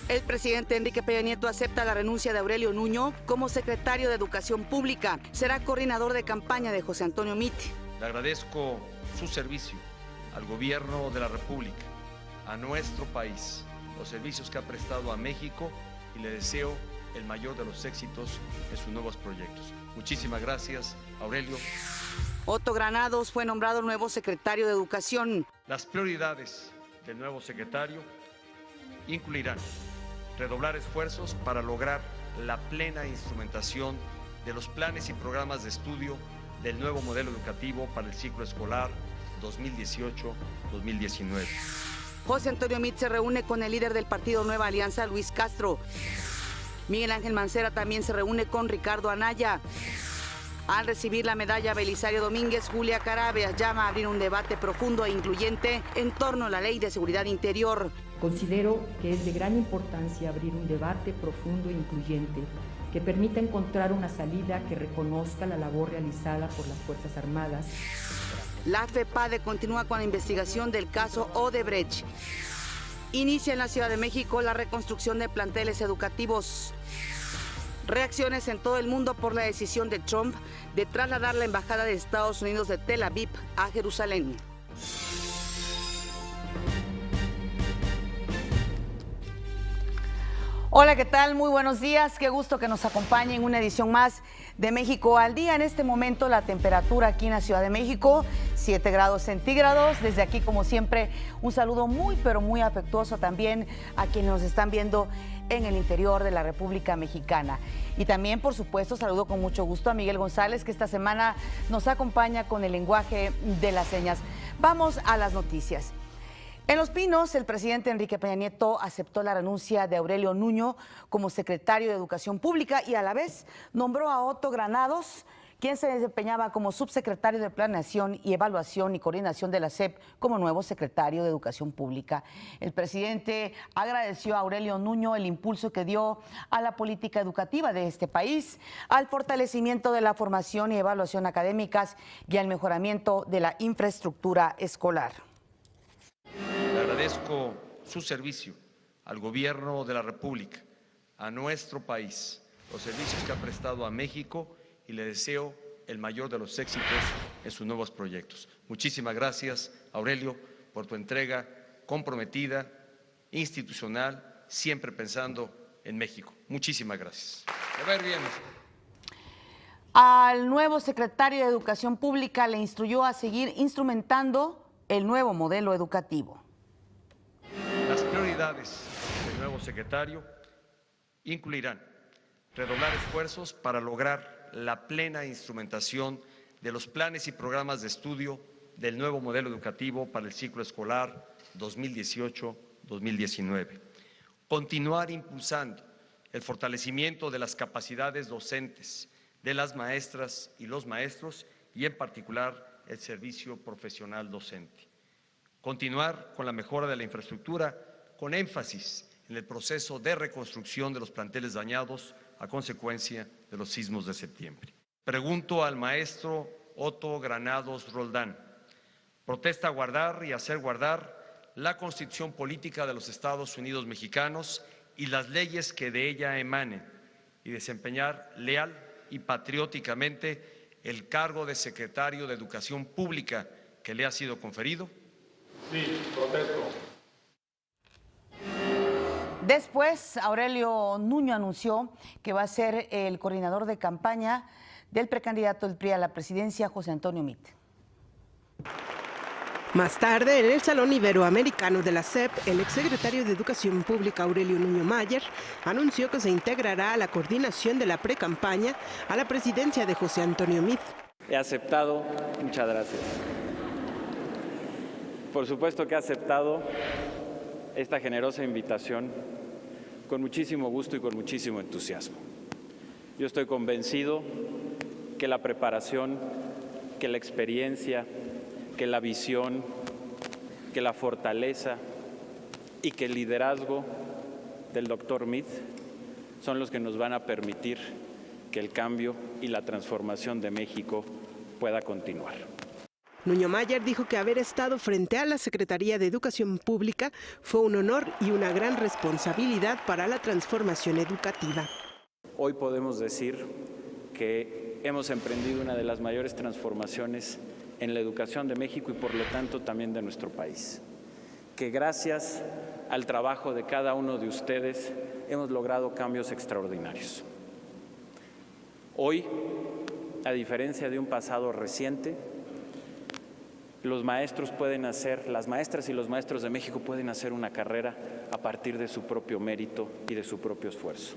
El presidente Enrique Peña Nieto acepta la renuncia de Aurelio Nuño como secretario de Educación Pública. Será coordinador de campaña de José Antonio Meade. Le agradezco su servicio al gobierno de la República, a nuestro país, los servicios que ha prestado a México y le deseo el mayor de los éxitos en sus nuevos proyectos. Muchísimas gracias, Aurelio. Otto Granados fue nombrado nuevo secretario de Educación. Las prioridades del nuevo secretario incluirán redoblar esfuerzos para lograr la plena instrumentación de los planes y programas de estudio del nuevo modelo educativo para el ciclo escolar 2018-2019. José Antonio Meade se reúne con el líder del partido Nueva Alianza, Luis Castro. Miguel Ángel Mancera también se reúne con Ricardo Anaya. Al recibir la medalla Belisario Domínguez, Julia Carabias llama a abrir un debate profundo e incluyente en torno a la Ley de Seguridad Interior. Considero que es de gran importancia abrir un debate profundo e incluyente que permita encontrar una salida que reconozca la labor realizada por las Fuerzas Armadas. La FEPADE continúa con la investigación del caso Odebrecht. Inicia en la Ciudad de México la reconstrucción de planteles educativos. Reacciones en todo el mundo por la decisión de Trump de trasladar la embajada de Estados Unidos de Tel Aviv a Jerusalén. Hola, ¿qué tal? Muy buenos días. Qué gusto que nos acompañen en una edición más de México al Día. En este momento la temperatura aquí en la Ciudad de México, 7 grados centígrados. Desde aquí, como siempre, un saludo muy, pero muy afectuoso también a quienes nos están viendo en el interior de la República Mexicana. Y también, por supuesto, saludo con mucho gusto a Miguel González, que esta semana nos acompaña con el lenguaje de las señas. Vamos a las noticias. En Los Pinos, el presidente Enrique Peña Nieto aceptó la renuncia de Aurelio Nuño como secretario de Educación Pública y a la vez nombró a Otto Granados, quien se desempeñaba como subsecretario de Planeación y Evaluación y Coordinación de la SEP, como nuevo secretario de Educación Pública. El presidente agradeció a Aurelio Nuño el impulso que dio a la política educativa de este país, al fortalecimiento de la formación y evaluación académicas y al mejoramiento de la infraestructura escolar. Le agradezco su servicio al gobierno de la República, a nuestro país, los servicios que ha prestado a México y le deseo el mayor de los éxitos en sus nuevos proyectos. Muchísimas gracias, Aurelio, por tu entrega comprometida, institucional, siempre pensando en México. Muchísimas gracias. A ver bien. Al nuevo secretario de Educación Pública le instruyó a seguir instrumentando el nuevo modelo educativo. Las prioridades del nuevo secretario incluirán redoblar esfuerzos para lograr la plena instrumentación de los planes y programas de estudio del nuevo modelo educativo para el ciclo escolar 2018-2019. Continuar impulsando el fortalecimiento de las capacidades docentes de las maestras y los maestros y en particular el servicio profesional docente. Continuar con la mejora de la infraestructura con énfasis en el proceso de reconstrucción de los planteles dañados a consecuencia de los sismos de septiembre. Pregunto al maestro Otto Granados Roldán, protesta guardar y hacer guardar la Constitución Política de los Estados Unidos Mexicanos y las leyes que de ella emanen y desempeñar leal y patrióticamente el cargo de secretario de Educación Pública que le ha sido conferido. Sí, protesto. Después, Aurelio Nuño anunció que va a ser el coordinador de campaña del precandidato del PRI a la presidencia, José Antonio Meade. Más tarde, en el Salón Iberoamericano de la SEP, el exsecretario de Educación Pública, Aurelio Nuño Mayer, anunció que se integrará a la coordinación de la precampaña a la presidencia de José Antonio Meade. He aceptado, muchas gracias. Por supuesto que he aceptado esta generosa invitación con muchísimo gusto y con muchísimo entusiasmo. Yo estoy convencido que la preparación, que la experiencia, que la visión, que la fortaleza y que el liderazgo del doctor Meade son los que nos van a permitir que el cambio y la transformación de México pueda continuar. Nuño Mayer dijo que haber estado frente a la Secretaría de Educación Pública fue un honor y una gran responsabilidad para la transformación educativa. Hoy podemos decir que hemos emprendido una de las mayores transformaciones en la educación de México y por lo tanto también de nuestro país. Que gracias al trabajo de cada uno de ustedes hemos logrado cambios extraordinarios. Hoy, a diferencia de un pasado reciente, los maestros pueden hacer, las maestras y los maestros de México pueden hacer una carrera a partir de su propio mérito y de su propio esfuerzo.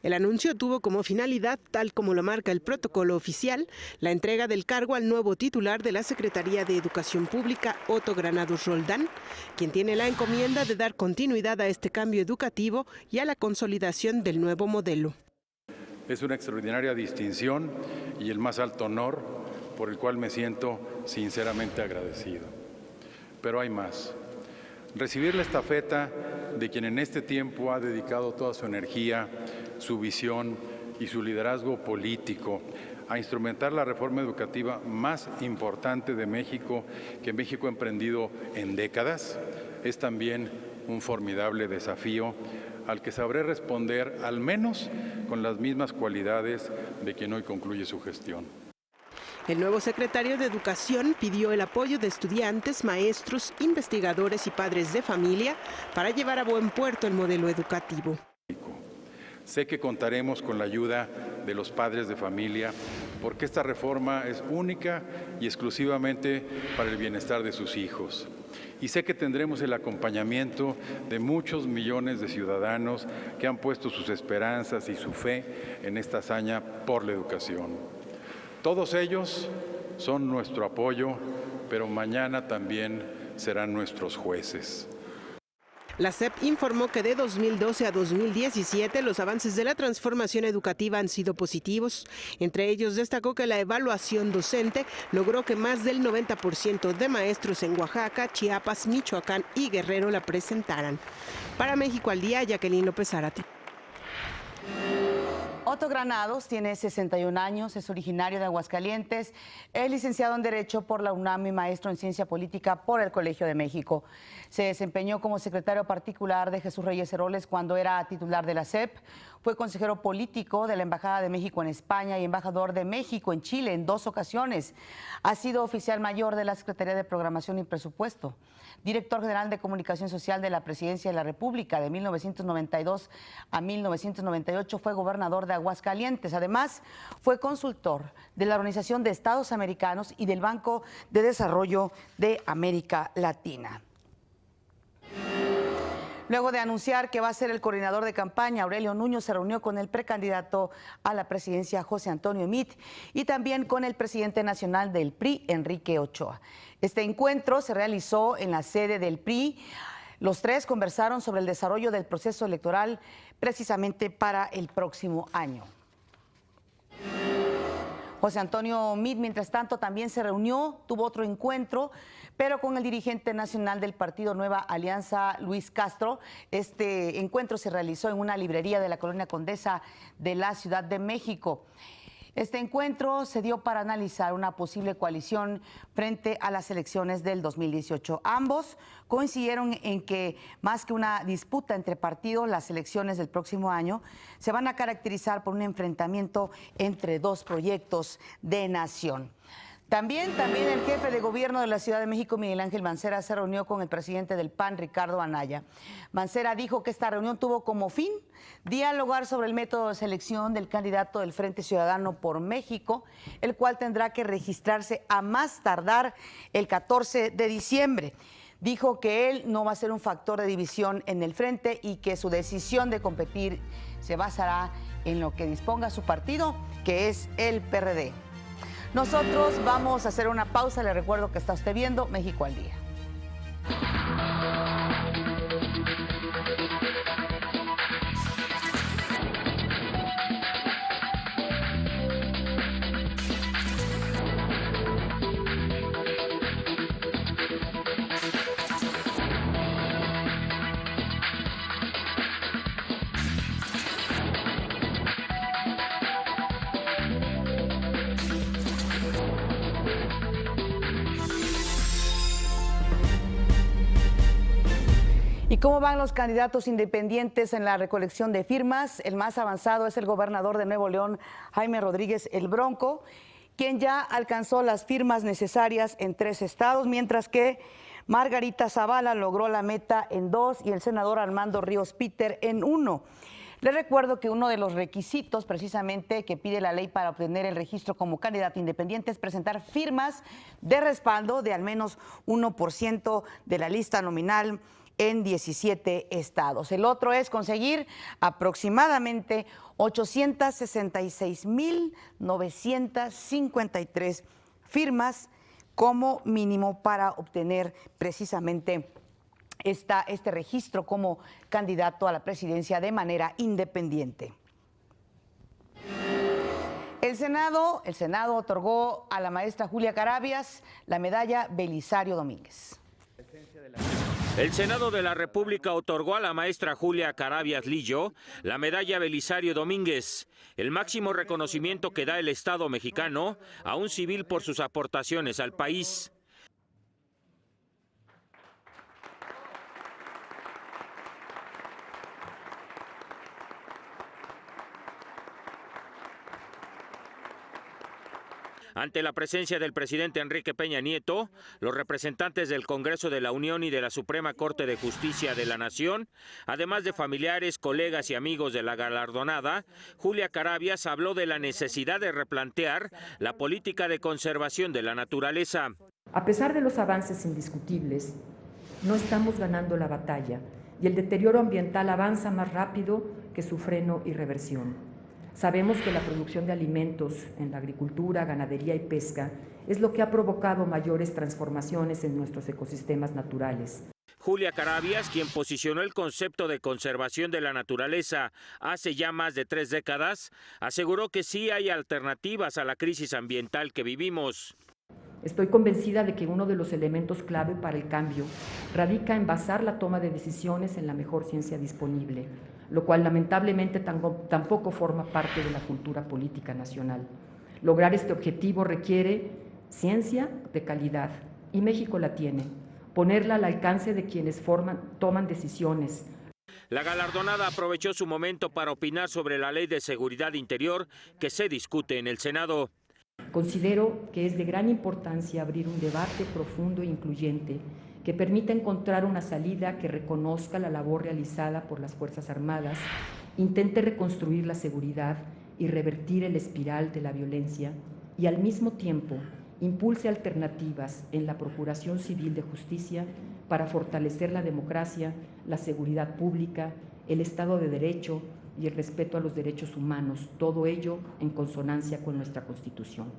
El anuncio tuvo como finalidad, tal como lo marca el protocolo oficial, la entrega del cargo al nuevo titular de la Secretaría de Educación Pública, Otto Granados Roldán, quien tiene la encomienda de dar continuidad a este cambio educativo y a la consolidación del nuevo modelo. Es una extraordinaria distinción y el más alto honor por el cual me siento sinceramente agradecido. Pero hay más. Recibir la estafeta de quien en este tiempo ha dedicado toda su energía, su visión y su liderazgo político a instrumentar la reforma educativa más importante de México que México ha emprendido en décadas, es también un formidable desafío al que sabré responder al menos con las mismas cualidades de quien hoy concluye su gestión. El nuevo secretario de Educación pidió el apoyo de estudiantes, maestros, investigadores y padres de familia para llevar a buen puerto el modelo educativo. Sé que contaremos con la ayuda de los padres de familia porque esta reforma es única y exclusivamente para el bienestar de sus hijos. Y sé que tendremos el acompañamiento de muchos millones de ciudadanos que han puesto sus esperanzas y su fe en esta hazaña por la educación. Todos ellos son nuestro apoyo, pero mañana también serán nuestros jueces. La SEP informó que de 2012 a 2017 los avances de la transformación educativa han sido positivos. Entre ellos destacó que la evaluación docente logró que más del 90% de maestros en Oaxaca, Chiapas, Michoacán y Guerrero la presentaran. Para México al Día, Jacqueline López Zárate. Otto Granados tiene 61 años, es originario de Aguascalientes, es licenciado en Derecho por la UNAM y maestro en Ciencia Política por el Colegio de México. Se desempeñó como secretario particular de Jesús Reyes Heroles cuando era titular de la SEP, fue consejero político de la Embajada de México en España y embajador de México en Chile en 2 ocasiones. Ha sido oficial mayor de la Secretaría de Programación y Presupuesto, director general de Comunicación Social de la Presidencia de la República de 1992 a 1998, fue gobernador de Aguascalientes. Además, fue consultor de la Organización de Estados Americanos y del Banco de Desarrollo de América Latina. Luego de anunciar que va a ser el coordinador de campaña, Aurelio Nuño se reunió con el precandidato a la presidencia, José Antonio Meade, y también con el presidente nacional del PRI, Enrique Ochoa. Este encuentro se realizó en la sede del PRI. Los tres conversaron sobre el desarrollo del proceso electoral precisamente para el próximo año. José Antonio Meade, mientras tanto, también se reunió, tuvo otro encuentro, pero con el dirigente nacional del partido Nueva Alianza, Luis Castro. Este encuentro se realizó en una librería de la Colonia Condesa de la Ciudad de México. Este encuentro se dio para analizar una posible coalición frente a las elecciones del 2018. Ambos coincidieron en que, más que una disputa entre partidos, las elecciones del próximo año se van a caracterizar por un enfrentamiento entre dos proyectos de nación. También el jefe de gobierno de la Ciudad de México, Miguel Ángel Mancera, se reunió con el presidente del PAN, Ricardo Anaya. Mancera dijo que esta reunión tuvo como fin dialogar sobre el método de selección del candidato del Frente Ciudadano por México, el cual tendrá que registrarse a más tardar el 14 de diciembre. Dijo que él no va a ser un factor de división en el frente y que su decisión de competir se basará en lo que disponga su partido, que es el PRD. Nosotros vamos a hacer una pausa. Le recuerdo que está usted viendo México al Día. ¿Y cómo van los candidatos independientes en la recolección de firmas? El más avanzado es el gobernador de Nuevo León, Jaime Rodríguez el Bronco, quien ya alcanzó las firmas necesarias en 3 estados, mientras que Margarita Zavala logró la meta en 2 y el senador Armando Ríos Peter en 1. Les recuerdo que uno de los requisitos precisamente que pide la ley para obtener el registro como candidato independiente es presentar firmas de respaldo de al menos 1% de la lista nominal en 17 estados. El otro es conseguir aproximadamente 866,953 firmas como mínimo para obtener precisamente este registro como candidato a la presidencia de manera independiente. El Senado otorgó a la maestra Julia Carabias la medalla Belisario Domínguez. El Senado de la República otorgó a la maestra Julia Carabias Lillo la medalla Belisario Domínguez, el máximo reconocimiento que da el Estado mexicano a un civil por sus aportaciones al país. Ante la presencia del presidente Enrique Peña Nieto, los representantes del Congreso de la Unión y de la Suprema Corte de Justicia de la Nación, además de familiares, colegas y amigos de la galardonada, Julia Carabias habló de la necesidad de replantear la política de conservación de la naturaleza. A pesar de los avances indiscutibles, no estamos ganando la batalla y el deterioro ambiental avanza más rápido que su freno y reversión. Sabemos que la producción de alimentos en la agricultura, ganadería y pesca es lo que ha provocado mayores transformaciones en nuestros ecosistemas naturales. Julia Carabias, quien posicionó el concepto de conservación de la naturaleza hace ya más de 3 décadas, aseguró que sí hay alternativas a la crisis ambiental que vivimos. Estoy convencida de que uno de los elementos clave para el cambio radica en basar la toma de decisiones en la mejor ciencia disponible, lo cual lamentablemente tampoco forma parte de la cultura política nacional. Lograr este objetivo requiere ciencia de calidad, y México la tiene. Ponerla al alcance de quienes toman decisiones. La galardonada aprovechó su momento para opinar sobre la Ley de Seguridad Interior que se discute en el Senado. Considero que es de gran importancia abrir un debate profundo e incluyente que permita encontrar una salida que reconozca la labor realizada por las Fuerzas Armadas, intente reconstruir la seguridad y revertir el espiral de la violencia y al mismo tiempo impulse alternativas en la Procuración Civil de Justicia para fortalecer la democracia, la seguridad pública, el Estado de Derecho y el respeto a los derechos humanos, todo ello en consonancia con nuestra Constitución.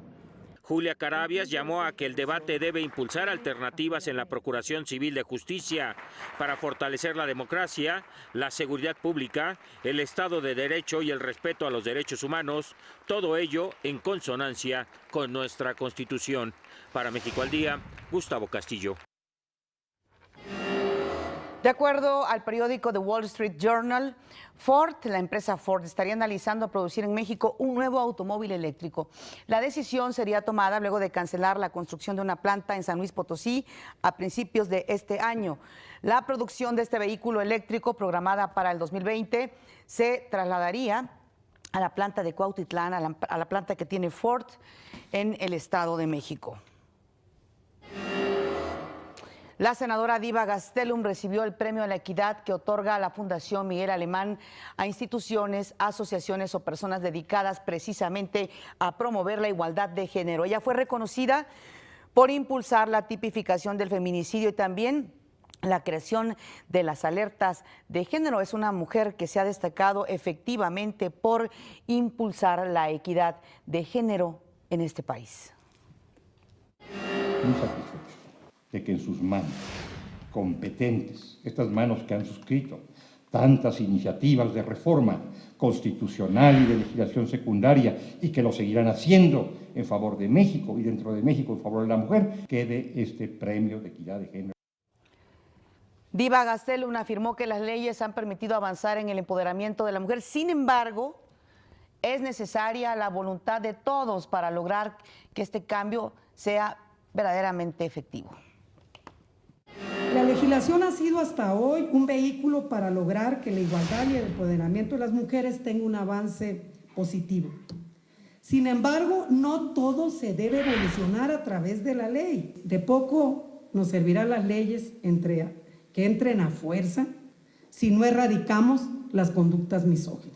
Julia Carabias llamó a que el debate debe impulsar alternativas en la Procuración Civil de Justicia para fortalecer la democracia, la seguridad pública, el Estado de Derecho y el respeto a los derechos humanos, todo ello en consonancia con nuestra Constitución. Para México al Día, Gustavo Castillo. De acuerdo al periódico The Wall Street Journal, la empresa Ford, estaría analizando producir en México un nuevo automóvil eléctrico. La decisión sería tomada luego de cancelar la construcción de una planta en San Luis Potosí a principios de este año. La producción de este vehículo eléctrico, programada para el 2020, se trasladaría a la planta de Cuautitlán, a la planta que tiene Ford en el Estado de México. La senadora Diva Gastelum recibió el Premio a la Equidad que otorga la Fundación Miguel Alemán a instituciones, asociaciones o personas dedicadas precisamente a promover la igualdad de género. Ella fue reconocida por impulsar la tipificación del feminicidio y también la creación de las alertas de género. Es una mujer que se ha destacado efectivamente por impulsar la equidad de género en este país. Muy satisfecho de que en sus manos competentes, estas manos que han suscrito tantas iniciativas de reforma constitucional y de legislación secundaria y que lo seguirán haciendo en favor de México y dentro de México en favor de la mujer, quede este premio de equidad de género. Diva Gastelum afirmó que las leyes han permitido avanzar en el empoderamiento de la mujer. Sin embargo, es necesaria la voluntad de todos para lograr que este cambio sea verdaderamente efectivo. La legislación ha sido hasta hoy un vehículo para lograr que la igualdad y el empoderamiento de las mujeres tenga un avance positivo. Sin embargo, no todo se debe evolucionar a través de la ley. De poco nos servirán las leyes que entren a fuerza si no erradicamos las conductas misóginas.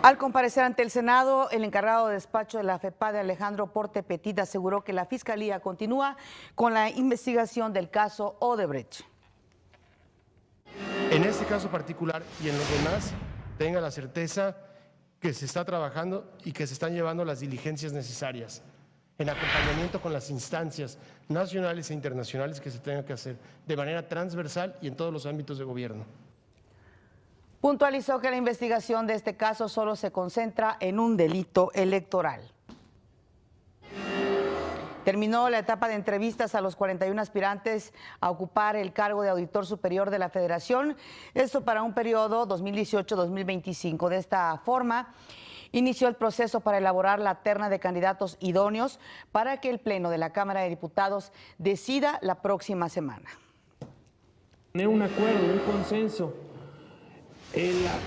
Al comparecer ante el Senado, el encargado de despacho de la FEPADE, Alejandro Porte Petit, aseguró que la Fiscalía continúa con la investigación del caso Odebrecht. En este caso particular y en los demás, tenga la certeza que se está trabajando y que se están llevando las diligencias necesarias en acompañamiento con las instancias nacionales e internacionales que se tengan que hacer de manera transversal y en todos los ámbitos de gobierno. Puntualizó que la investigación de este caso solo se concentra en un delito electoral. Terminó la etapa de entrevistas a los 41 aspirantes a ocupar el cargo de auditor superior de la Federación, esto para un periodo 2018-2025. De esta forma, inició el proceso para elaborar la terna de candidatos idóneos para que el Pleno de la Cámara de Diputados decida la próxima semana. Tener un acuerdo, un consenso.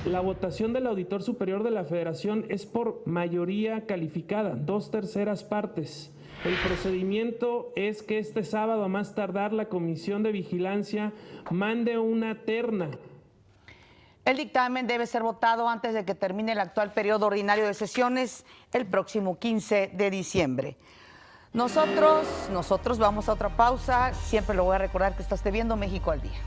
La votación del auditor superior de la Federación es por mayoría calificada, 2/3 partes. El procedimiento es que este sábado, a más tardar, la Comisión de Vigilancia mande una terna. El dictamen debe ser votado antes de que termine el actual periodo ordinario de sesiones el próximo 15 de diciembre. Nosotros vamos a otra pausa. Siempre lo voy a recordar que está usted viendo México al Día.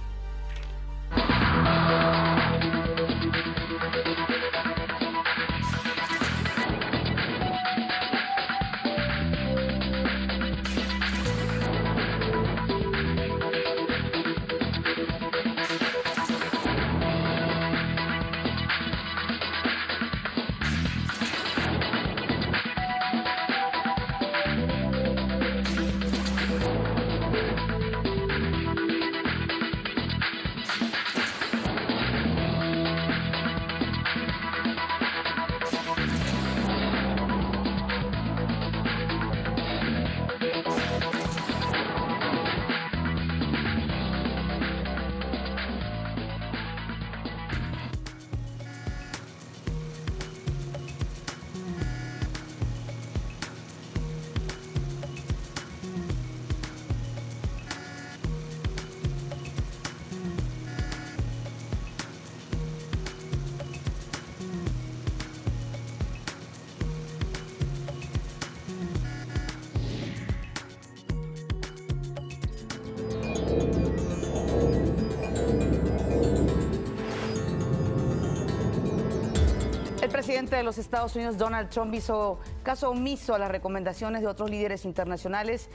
El presidente de los Estados Unidos, Donald Trump, hizo caso omiso a las recomendaciones de otros líderes internacionales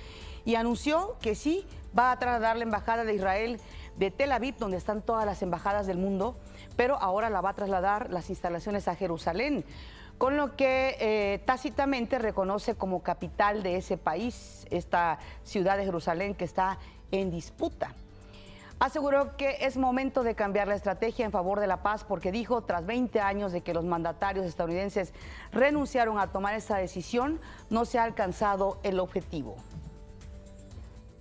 y anunció que sí va a trasladar la embajada de Israel de Tel Aviv, donde están todas las embajadas del mundo, pero ahora la va a trasladar las instalaciones a Jerusalén, con lo que tácitamente reconoce como capital de ese país, esta ciudad de Jerusalén que está en disputa. Aseguró que es momento de cambiar la estrategia en favor de la paz porque dijo, tras 20 años de que los mandatarios estadounidenses renunciaron a tomar esa decisión, no se ha alcanzado el objetivo.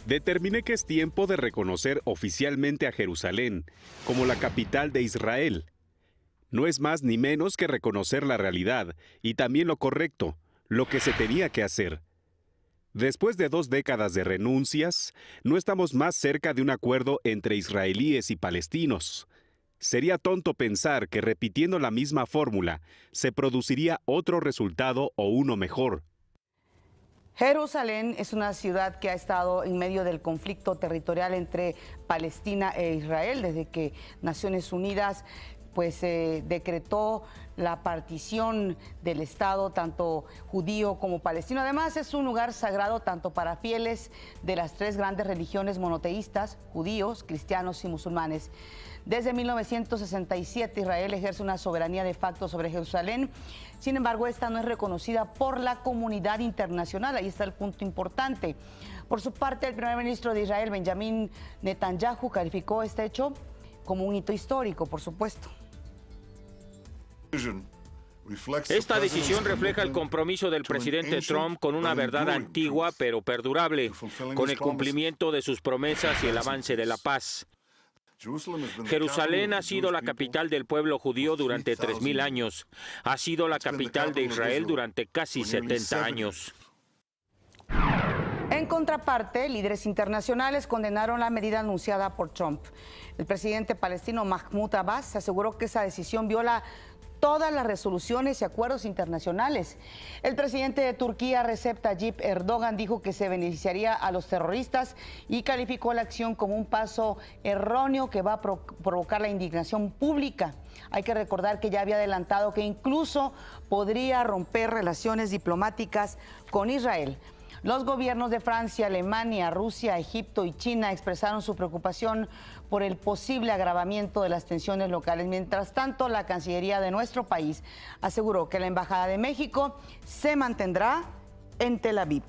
Determiné que es tiempo de reconocer oficialmente a Jerusalén como la capital de Israel. No es más ni menos que reconocer la realidad y también lo correcto, lo que se tenía que hacer. Después de 2 décadas de renuncias, no estamos más cerca de un acuerdo entre israelíes y palestinos. Sería tonto pensar que repitiendo la misma fórmula se produciría otro resultado o uno mejor. Jerusalén es una ciudad que ha estado en medio del conflicto territorial entre Palestina e Israel desde que Naciones Unidas decretó la partición del Estado, tanto judío como palestino. Además, es un lugar sagrado tanto para fieles de las 3 grandes religiones monoteístas, judíos, cristianos y musulmanes. Desde 1967, Israel ejerce una soberanía de facto sobre Jerusalén. Sin embargo, esta no es reconocida por la comunidad internacional. Ahí está el punto importante. Por su parte, el primer ministro de Israel, Benjamín Netanyahu, calificó este hecho como un hito histórico, por supuesto. Esta decisión refleja el compromiso del presidente Trump con una verdad antigua pero perdurable, con el cumplimiento de sus promesas y el avance de la paz. Jerusalén ha sido la capital del pueblo judío durante 3.000 años. Ha sido la capital de Israel durante casi 70 años. En contraparte, líderes internacionales condenaron la medida anunciada por Trump. El presidente palestino Mahmoud Abbas aseguró que esa decisión viola todas las resoluciones y acuerdos internacionales. El presidente de Turquía, Recep Tayyip Erdogan, dijo que se beneficiaría a los terroristas y calificó la acción como un paso erróneo que va a provocar la indignación pública. Hay que recordar que ya había adelantado que incluso podría romper relaciones diplomáticas con Israel. Los gobiernos de Francia, Alemania, Rusia, Egipto y China expresaron su preocupación por el posible agravamiento de las tensiones locales. Mientras tanto, la Cancillería de nuestro país aseguró que la Embajada de México se mantendrá en Tel Aviv.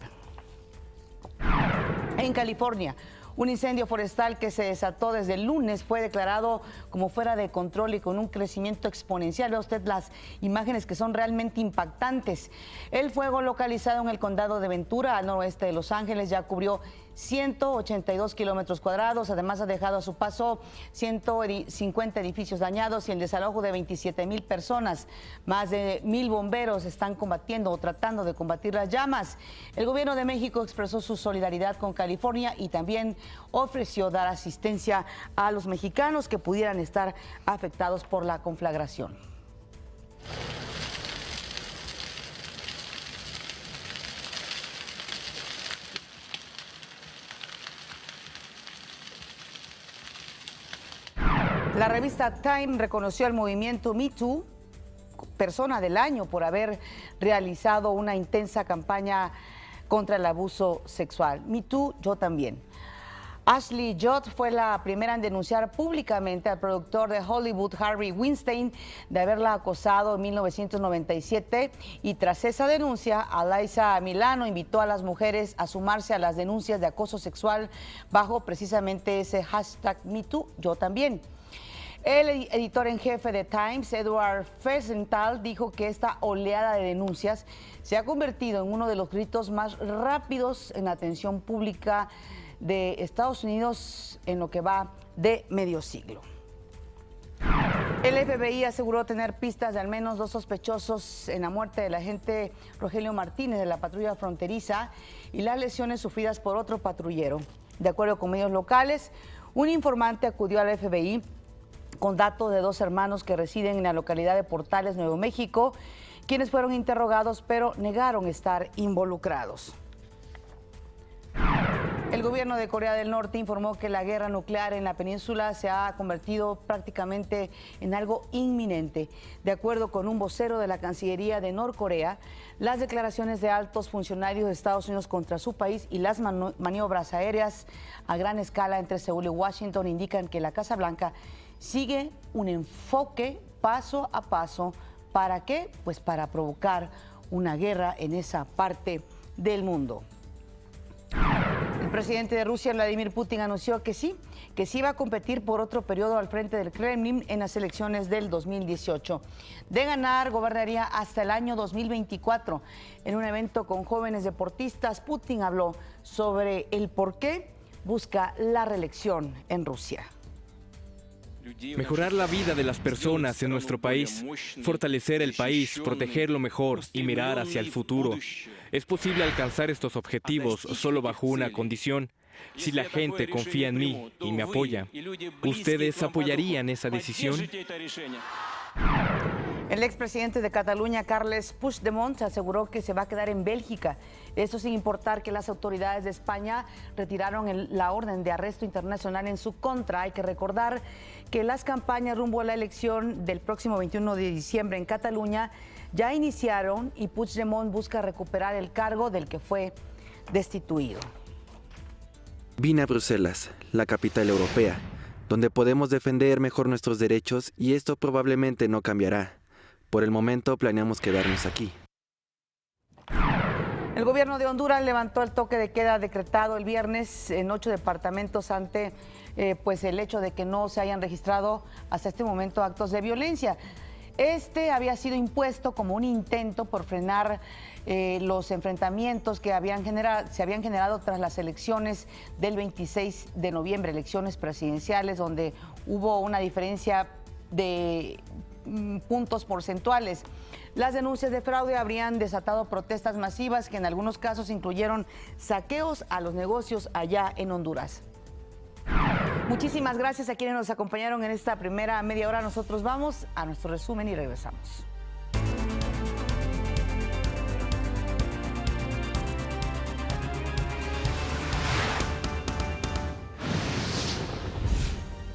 En California, un incendio forestal que se desató desde el lunes fue declarado como fuera de control y con un crecimiento exponencial. Vea usted las imágenes que son realmente impactantes. El fuego localizado en el condado de Ventura, al noroeste de Los Ángeles, ya cubrió 182 kilómetros cuadrados. Además, ha dejado a su paso 150 edificios dañados y el desalojo de 27,000 personas. Más de 1,000 bomberos están combatiendo o tratando de combatir las llamas. El gobierno de México expresó su solidaridad con California y también ofreció dar asistencia a los mexicanos que pudieran estar afectados por la conflagración. La revista Time reconoció al movimiento Me Too, persona del año, por haber realizado una intensa campaña contra el abuso sexual. Me Too, yo también. Ashley Judd fue la primera en denunciar públicamente al productor de Hollywood, Harvey Weinstein, de haberla acosado en 1997, y tras esa denuncia, Alyssa Milano invitó a las mujeres a sumarse a las denuncias de acoso sexual bajo precisamente ese hashtag Me Too, yo también. El editor en jefe de Times, Edward Felsenthal, dijo que esta oleada de denuncias se ha convertido en uno de los gritos más rápidos en la atención pública de Estados Unidos en lo que va de medio siglo. El FBI aseguró tener pistas de al menos 2 sospechosos en la muerte del agente Rogelio Martínez de la patrulla fronteriza y las lesiones sufridas por otro patrullero. De acuerdo con medios locales, un informante acudió al FBI con datos de 2 hermanos que residen en la localidad de Portales, Nuevo México, quienes fueron interrogados pero negaron estar involucrados. El gobierno de Corea del Norte informó que la guerra nuclear en la península se ha convertido prácticamente en algo inminente. De acuerdo con un vocero de la Cancillería de Norcorea, las declaraciones de altos funcionarios de Estados Unidos contra su país y las maniobras aéreas a gran escala entre Seúl y Washington indican que la Casa Blanca sigue un enfoque paso a paso. ¿Para qué? Pues para provocar una guerra en esa parte del mundo. El presidente de Rusia, Vladimir Putin, anunció que sí va a competir por otro periodo al frente del Kremlin en las elecciones del 2018. De ganar, gobernaría hasta el año 2024. En un evento con jóvenes deportistas, Putin habló sobre el por qué busca la reelección en Rusia. Mejorar la vida de las personas en nuestro país, fortalecer el país, protegerlo mejor y mirar hacia el futuro. Es posible alcanzar estos objetivos solo bajo una condición: si la gente confía en mí y me apoya. ¿Ustedes apoyarían esa decisión? El expresidente de Cataluña, Carles Puigdemont, aseguró que se va a quedar en Bélgica. Esto sin importar que las autoridades de España retiraron la orden de arresto internacional en su contra. Hay que recordar que las campañas rumbo a la elección del próximo 21 de diciembre en Cataluña ya iniciaron y Puigdemont busca recuperar el cargo del que fue destituido. Vine a Bruselas, la capital europea, donde podemos defender mejor nuestros derechos, y esto probablemente no cambiará. Por el momento planeamos quedarnos aquí. El gobierno de Honduras levantó el toque de queda decretado el viernes en 8 departamentos ante el hecho de que no se hayan registrado hasta este momento actos de violencia. Este había sido impuesto como un intento por frenar los enfrentamientos que se habían generado tras las elecciones del 26 de noviembre, elecciones presidenciales, donde hubo una diferencia de puntos porcentuales. Las denuncias de fraude habrían desatado protestas masivas que en algunos casos incluyeron saqueos a los negocios allá en Honduras. Muchísimas gracias a quienes nos acompañaron en esta primera media hora. Nosotros vamos a nuestro resumen y regresamos.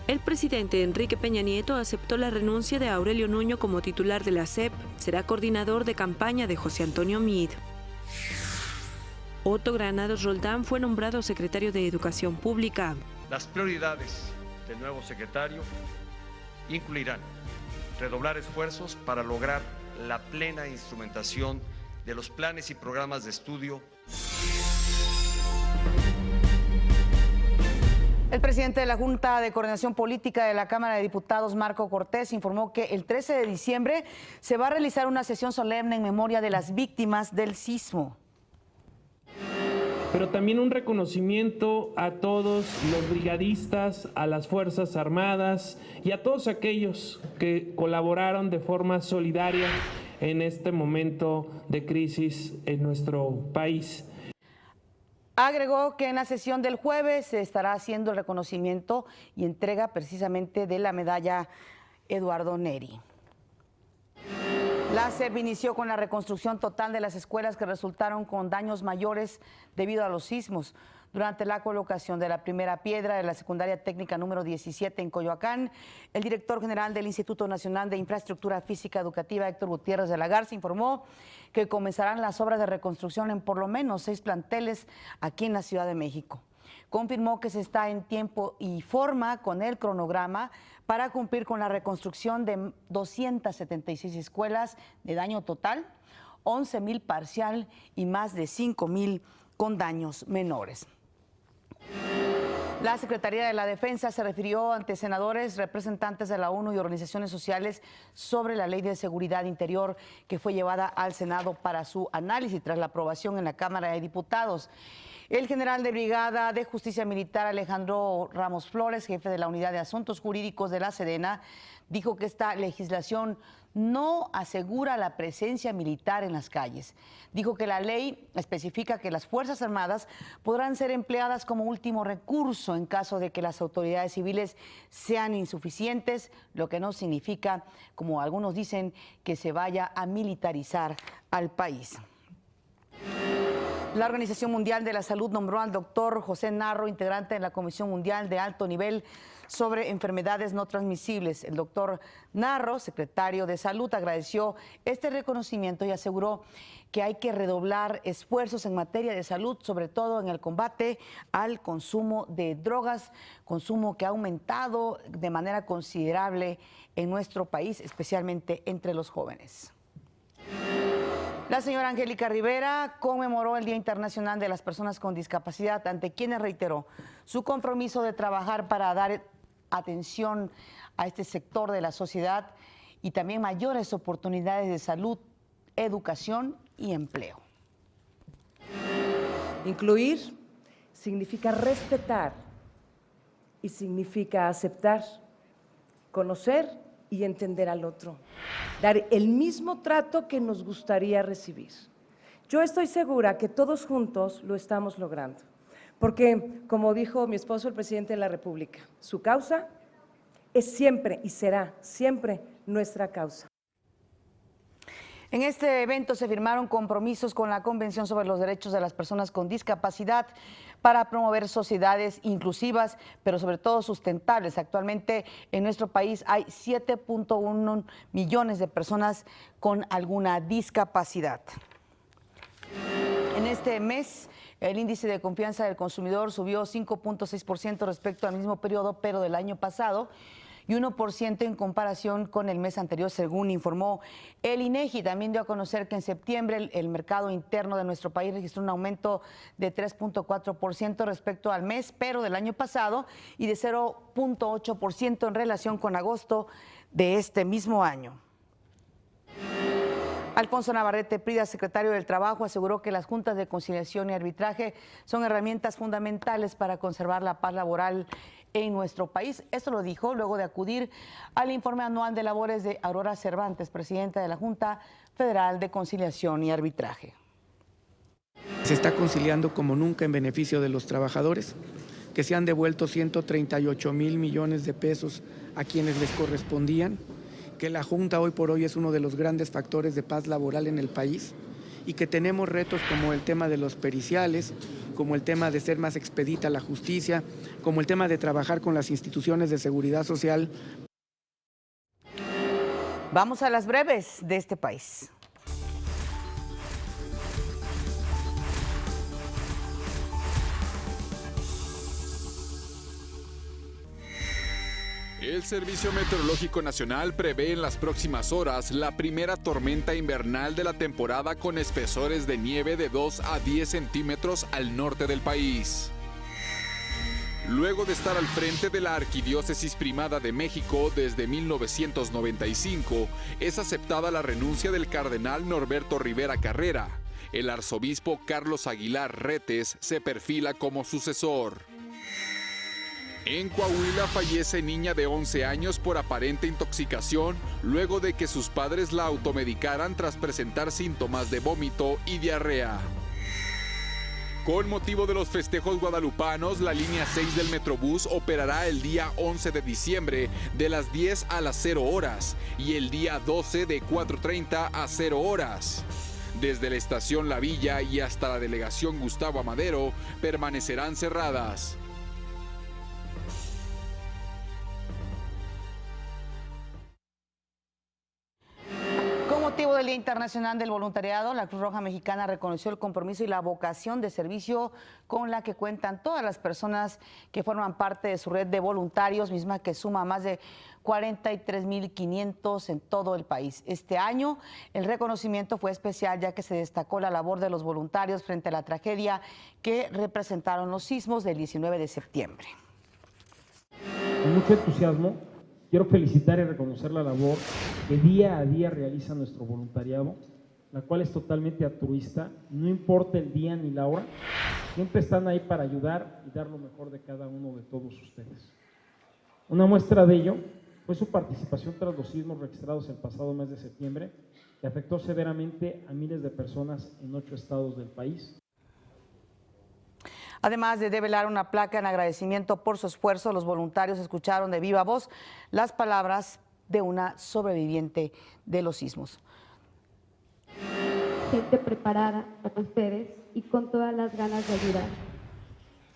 El presidente Enrique Peña Nieto aceptó la renuncia de Aurelio Nuño como titular de la SEP. Será coordinador de campaña de José Antonio Meade. Otto Granados Roldán fue nombrado secretario de Educación Pública. Las prioridades del nuevo secretario incluirán redoblar esfuerzos para lograr la plena instrumentación de los planes y programas de estudio. El presidente de la Junta de Coordinación Política de la Cámara de Diputados, Marco Cortés, informó que el 13 de diciembre se va a realizar una sesión solemne en memoria de las víctimas del sismo. Pero también un reconocimiento a todos los brigadistas, a las Fuerzas Armadas y a todos aquellos que colaboraron de forma solidaria en este momento de crisis en nuestro país. Agregó que en la sesión del jueves se estará haciendo el reconocimiento y entrega precisamente de la medalla Eduardo Neri. La SEP inició con la reconstrucción total de las escuelas que resultaron con daños mayores debido a los sismos. Durante la colocación de la primera piedra de la secundaria técnica número 17 en Coyoacán, el director general del Instituto Nacional de Infraestructura Física Educativa, Héctor Gutiérrez de la Garza, informó que comenzarán las obras de reconstrucción en por lo menos 6 planteles aquí en la Ciudad de México. Confirmó que se está en tiempo y forma con el cronograma para cumplir con la reconstrucción de 276 escuelas de daño total, 11,000 parcial y más de 5,000 con daños menores. La Secretaría de la Defensa se refirió ante senadores, representantes de la ONU y organizaciones sociales sobre la Ley de Seguridad Interior que fue llevada al Senado para su análisis tras la aprobación en la Cámara de Diputados. El general de Brigada de Justicia Militar, Alejandro Ramos Flores, jefe de la Unidad de Asuntos Jurídicos de la Sedena, dijo que esta legislación no asegura la presencia militar en las calles. Dijo que la ley especifica que las Fuerzas Armadas podrán ser empleadas como último recurso en caso de que las autoridades civiles sean insuficientes, lo que no significa, como algunos dicen, que se vaya a militarizar al país. La Organización Mundial de la Salud nombró al doctor José Narro, integrante de la Comisión Mundial de Alto Nivel sobre Enfermedades No Transmisibles. El doctor Narro, secretario de Salud, agradeció este reconocimiento y aseguró que hay que redoblar esfuerzos en materia de salud, sobre todo en el combate al consumo de drogas, consumo que ha aumentado de manera considerable en nuestro país, especialmente entre los jóvenes. La señora Angélica Rivera conmemoró el Día Internacional de las Personas con Discapacidad, ante quienes reiteró su compromiso de trabajar para dar atención a este sector de la sociedad y también mayores oportunidades de salud, educación y empleo. Incluir significa respetar y significa aceptar, conocer y entender al otro, dar el mismo trato que nos gustaría recibir. Yo estoy segura que todos juntos lo estamos logrando, porque, como dijo mi esposo, el presidente de la República, su causa es siempre y será siempre nuestra causa. En este evento se firmaron compromisos con la Convención sobre los Derechos de las Personas con Discapacidad para promover sociedades inclusivas, pero sobre todo sustentables. Actualmente en nuestro país hay 7.1 millones de personas con alguna discapacidad. En este mes, el índice de confianza del consumidor subió 5.6% respecto al mismo periodo, pero del año pasado, y 1% en comparación con el mes anterior, según informó el INEGI. También dio a conocer que en septiembre el mercado interno de nuestro país registró un aumento de 3.4% respecto al mes, pero del año pasado, y de 0.8% en relación con agosto de este mismo año. Alfonso Navarrete Prida, secretario del Trabajo, aseguró que las juntas de conciliación y arbitraje son herramientas fundamentales para conservar la paz laboral en nuestro país. Esto lo dijo luego de acudir al informe anual de labores de Aurora Cervantes, presidenta de la Junta Federal de Conciliación y Arbitraje. Se está conciliando como nunca en beneficio de los trabajadores, que se han devuelto 138,000 millones de pesos a quienes les correspondían, que la Junta hoy por hoy es uno de los grandes factores de paz laboral en el país y que tenemos retos como el tema de los periciales, como el tema de ser más expedita la justicia, como el tema de trabajar con las instituciones de seguridad social. Vamos a las breves de este país. El Servicio Meteorológico Nacional prevé en las próximas horas la primera tormenta invernal de la temporada con espesores de nieve de 2 a 10 centímetros al norte del país. Luego de estar al frente de la Arquidiócesis Primada de México desde 1995, es aceptada la renuncia del cardenal Norberto Rivera Carrera. El arzobispo Carlos Aguilar Retes se perfila como sucesor. En Coahuila fallece niña de 11 años por aparente intoxicación luego de que sus padres la automedicaran tras presentar síntomas de vómito y diarrea. Con motivo de los festejos guadalupanos, la línea 6 del Metrobús operará el día 11 de diciembre de las 10 a las 0 horas y el día 12 de 4:30 a 0 horas. Desde la estación La Villa y hasta la delegación Gustavo Amadero permanecerán cerradas. Con motivo del Día Internacional del Voluntariado, la Cruz Roja Mexicana reconoció el compromiso y la vocación de servicio con la que cuentan todas las personas que forman parte de su red de voluntarios, misma que suma más de 43,500 en todo el país. Este año el reconocimiento fue especial ya que se destacó la labor de los voluntarios frente a la tragedia que representaron los sismos del 19 de septiembre. Con mucho entusiasmo quiero felicitar y reconocer la labor que día a día realiza nuestro voluntariado, la cual es totalmente altruista, no importa el día ni la hora, siempre están ahí para ayudar y dar lo mejor de cada uno de todos ustedes. Una muestra de ello fue su participación tras los sismos registrados el pasado mes de septiembre, que afectó severamente a miles de personas en 8 estados del país. Además de develar una placa en agradecimiento por su esfuerzo, los voluntarios escucharon de viva voz las palabras de una sobreviviente de los sismos. Gente preparada para ustedes y con todas las ganas de ayudar.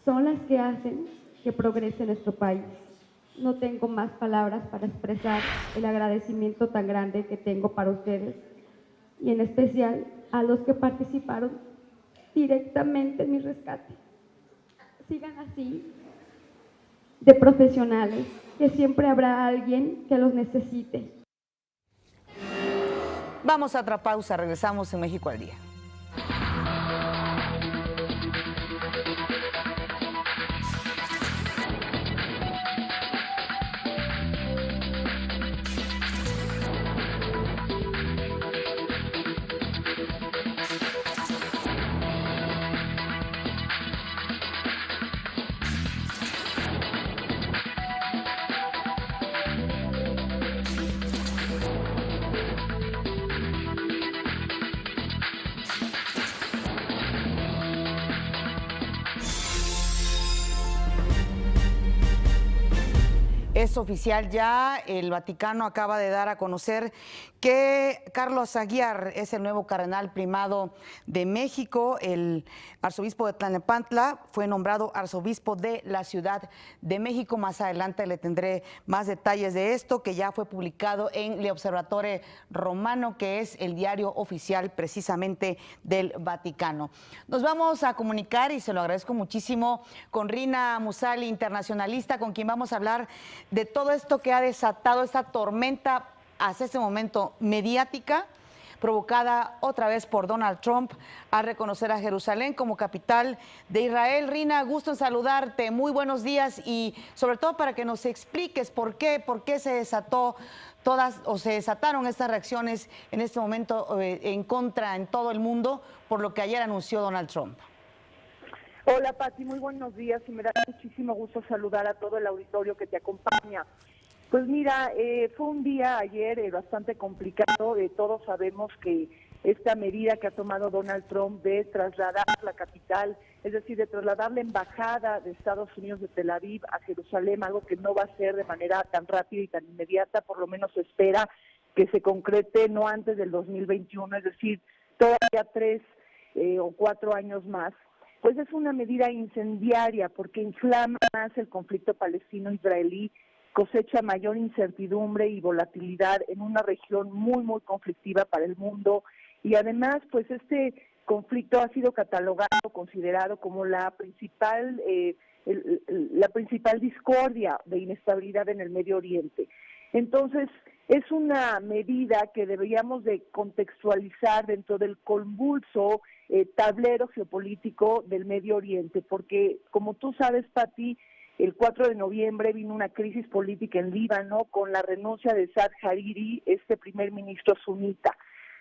Son las que hacen que progrese nuestro país. No tengo más palabras para expresar el agradecimiento tan grande que tengo para ustedes y en especial a los que participaron directamente en mi rescate. Sigan así, de profesionales, que siempre habrá alguien que los necesite. Vamos a otra pausa, regresamos en México al Día. Es oficial ya, el Vaticano acaba de dar a conocer que Carlos Aguiar es el nuevo cardenal primado de México. El arzobispo de Tlalnepantla fue nombrado arzobispo de la Ciudad de México. Más adelante le tendré más detalles de esto, que ya fue publicado en Le Observatore Romano, que es el diario oficial precisamente del Vaticano. Nos vamos a comunicar, y se lo agradezco muchísimo, con Rina Musali, internacionalista, con quien vamos a hablar de todo esto que ha desatado esta tormenta hasta este momento mediática provocada otra vez por Donald Trump al reconocer a Jerusalén como capital de Israel. Rina, gusto en saludarte, muy buenos días y sobre todo para que nos expliques por qué se desataron estas reacciones en este momento en contra en todo el mundo por lo que ayer anunció Donald Trump. Hola Pati, muy buenos días y me da muchísimo gusto saludar a todo el auditorio que te acompaña. Pues mira, fue un día ayer bastante complicado, todos sabemos que esta medida que ha tomado Donald Trump de trasladar la capital, es decir, de trasladar la embajada de Estados Unidos de Tel Aviv a Jerusalén, algo que no va a ser de manera tan rápida y tan inmediata, por lo menos se espera que se concrete no antes del 2021, es decir, todavía 3 o 4 años más. Pues es una medida incendiaria porque inflama más el conflicto palestino-israelí, cosecha mayor incertidumbre y volatilidad en una región muy, muy conflictiva para el mundo. Y además, pues este conflicto ha sido catalogado, considerado como la principal discordia de inestabilidad en el Medio Oriente. Entonces, es una medida que deberíamos de contextualizar dentro del convulso tablero geopolítico del Medio Oriente, porque como tú sabes, Pati, el 4 de noviembre vino una crisis política en Líbano con la renuncia de Saad Hariri, este primer ministro sunita.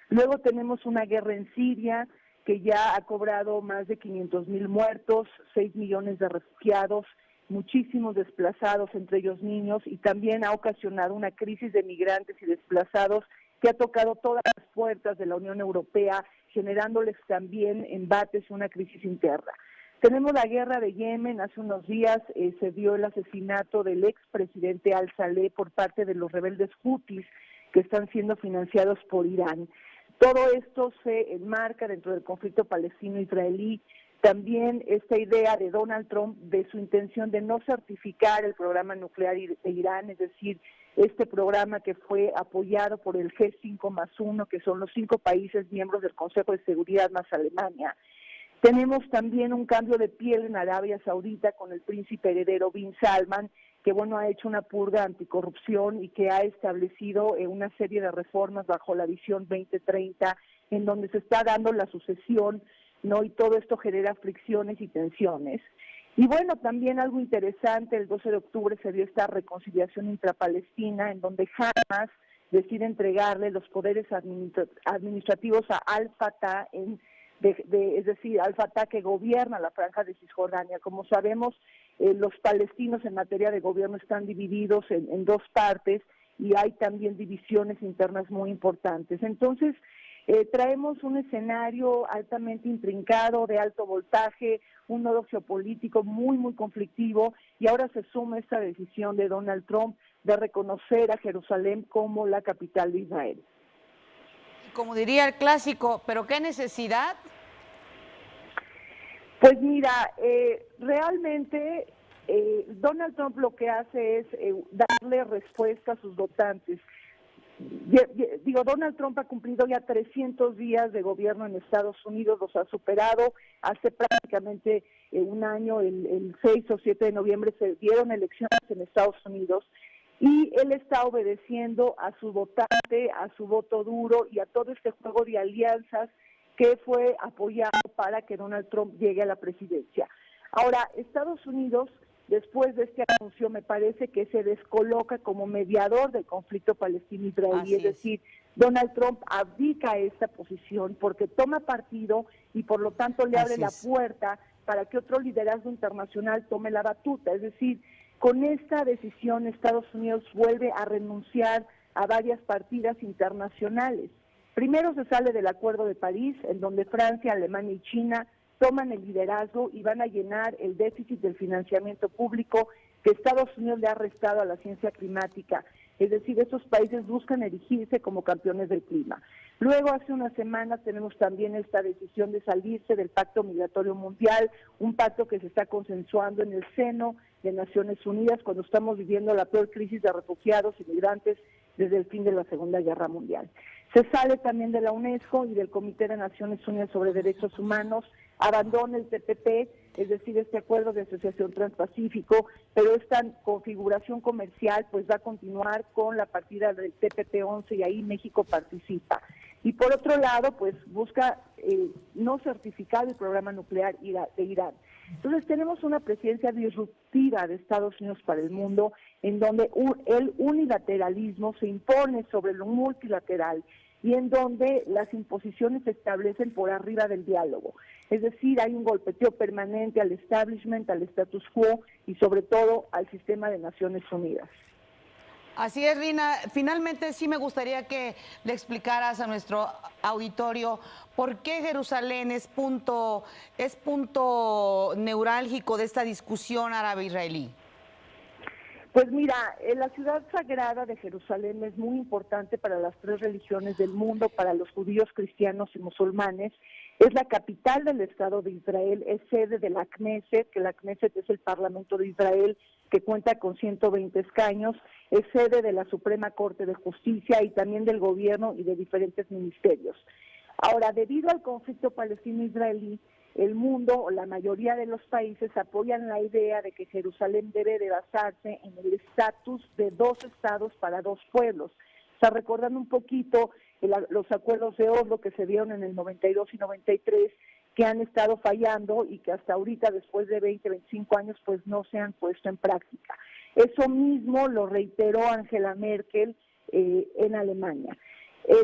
Luego tenemos una guerra en Siria que ya ha cobrado más de 500,000 muertos, 6 millones de refugiados, muchísimos desplazados, entre ellos niños, y también ha ocasionado una crisis de migrantes y desplazados que ha tocado todas las puertas de la Unión Europea, generándoles también embates y una crisis interna. Tenemos la guerra de Yemen. Hace unos días se dio el asesinato del expresidente al-Saleh por parte de los rebeldes hutis que están siendo financiados por Irán. Todo esto se enmarca dentro del conflicto palestino-israelí. También esta idea de Donald Trump de su intención de no certificar el programa nuclear de Irán, es decir, este programa que fue apoyado por el G5+1, que son los 5 países miembros del Consejo de Seguridad más Alemania. Tenemos también un cambio de piel en Arabia Saudita con el príncipe heredero Bin Salman, que ha hecho una purga anticorrupción y que ha establecido una serie de reformas bajo la visión 2030, en donde se está dando la sucesión, y todo esto genera fricciones y tensiones. Y también algo interesante, el 12 de octubre se dio esta reconciliación intrapalestina, en donde Hamas decide entregarle los poderes administrativos a Al-Fatah, es decir, Al-Fatah que gobierna la franja de Cisjordania. Como sabemos, los palestinos en materia de gobierno están divididos en 2 partes y hay también divisiones internas muy importantes. Entonces, traemos un escenario altamente intrincado, de alto voltaje, un nodo geopolítico muy, muy conflictivo, y ahora se suma esta decisión de Donald Trump de reconocer a Jerusalén como la capital de Israel. Como diría el clásico, ¿pero qué necesidad? Pues mira, realmente Donald Trump lo que hace es darle respuesta a sus votantes. Donald Trump ha cumplido ya 300 días de gobierno en Estados Unidos, los ha superado. Hace prácticamente un año, el 6 o 7 de noviembre, se dieron elecciones en Estados Unidos y él está obedeciendo a su votante, a su voto duro y a todo este juego de alianzas que fue apoyado para que Donald Trump llegue a la presidencia. Ahora, Estados Unidos, después de este anuncio, me parece que se descoloca como mediador del conflicto palestino-israelí, es decir, Donald Trump abdica a esta posición porque toma partido y por lo tanto le abre la puerta para que otro liderazgo internacional tome la batuta. Es decir, con esta decisión Estados Unidos vuelve a renunciar a varias partidas internacionales. Primero se sale del Acuerdo de París, en donde Francia, Alemania y China toman el liderazgo y van a llenar el déficit del financiamiento público que Estados Unidos le ha restado a la ciencia climática. Es decir, estos países buscan erigirse como campeones del clima. Luego, hace unas semanas, tenemos también esta decisión de salirse del Pacto Migratorio Mundial, un pacto que se está consensuando en el seno de Naciones Unidas cuando estamos viviendo la peor crisis de refugiados y migrantes desde el fin de la Segunda Guerra Mundial. Se sale también de la UNESCO y del Comité de Naciones Unidas sobre Derechos Humanos, abandone el TPP, es decir, este acuerdo de asociación transpacífico, pero esta configuración comercial pues va a continuar con la partida del TPP-11 y ahí México participa. Y por otro lado, pues busca no certificar el programa nuclear de Irán. Entonces tenemos una presidencia disruptiva de Estados Unidos para el mundo, en donde el unilateralismo se impone sobre lo multilateral y en donde las imposiciones se establecen por arriba del diálogo. Es decir, hay un golpeteo permanente al establishment, al status quo y sobre todo al sistema de Naciones Unidas. Así es, Rina. Finalmente sí me gustaría que le explicaras a nuestro auditorio por qué Jerusalén es punto neurálgico de esta discusión árabe-israelí. Pues mira, la ciudad sagrada de Jerusalén es muy importante para las tres religiones del mundo, para los judíos, cristianos y musulmanes. Es la capital del Estado de Israel, es sede de la Knesset, que la Knesset es el Parlamento de Israel, que cuenta con 120 escaños, es sede de la Suprema Corte de Justicia y también del gobierno y de diferentes ministerios. Ahora, debido al conflicto palestino-israelí, el mundo o la mayoría de los países apoyan la idea de que Jerusalén debe de basarse en el estatus de dos estados para dos pueblos. O sea, recordando un poquito los acuerdos de Oslo que se dieron en el 92 y 93, que han estado fallando y que hasta ahorita, después de 20, 25 años, pues no se han puesto en práctica. Eso mismo lo reiteró Angela Merkel en Alemania.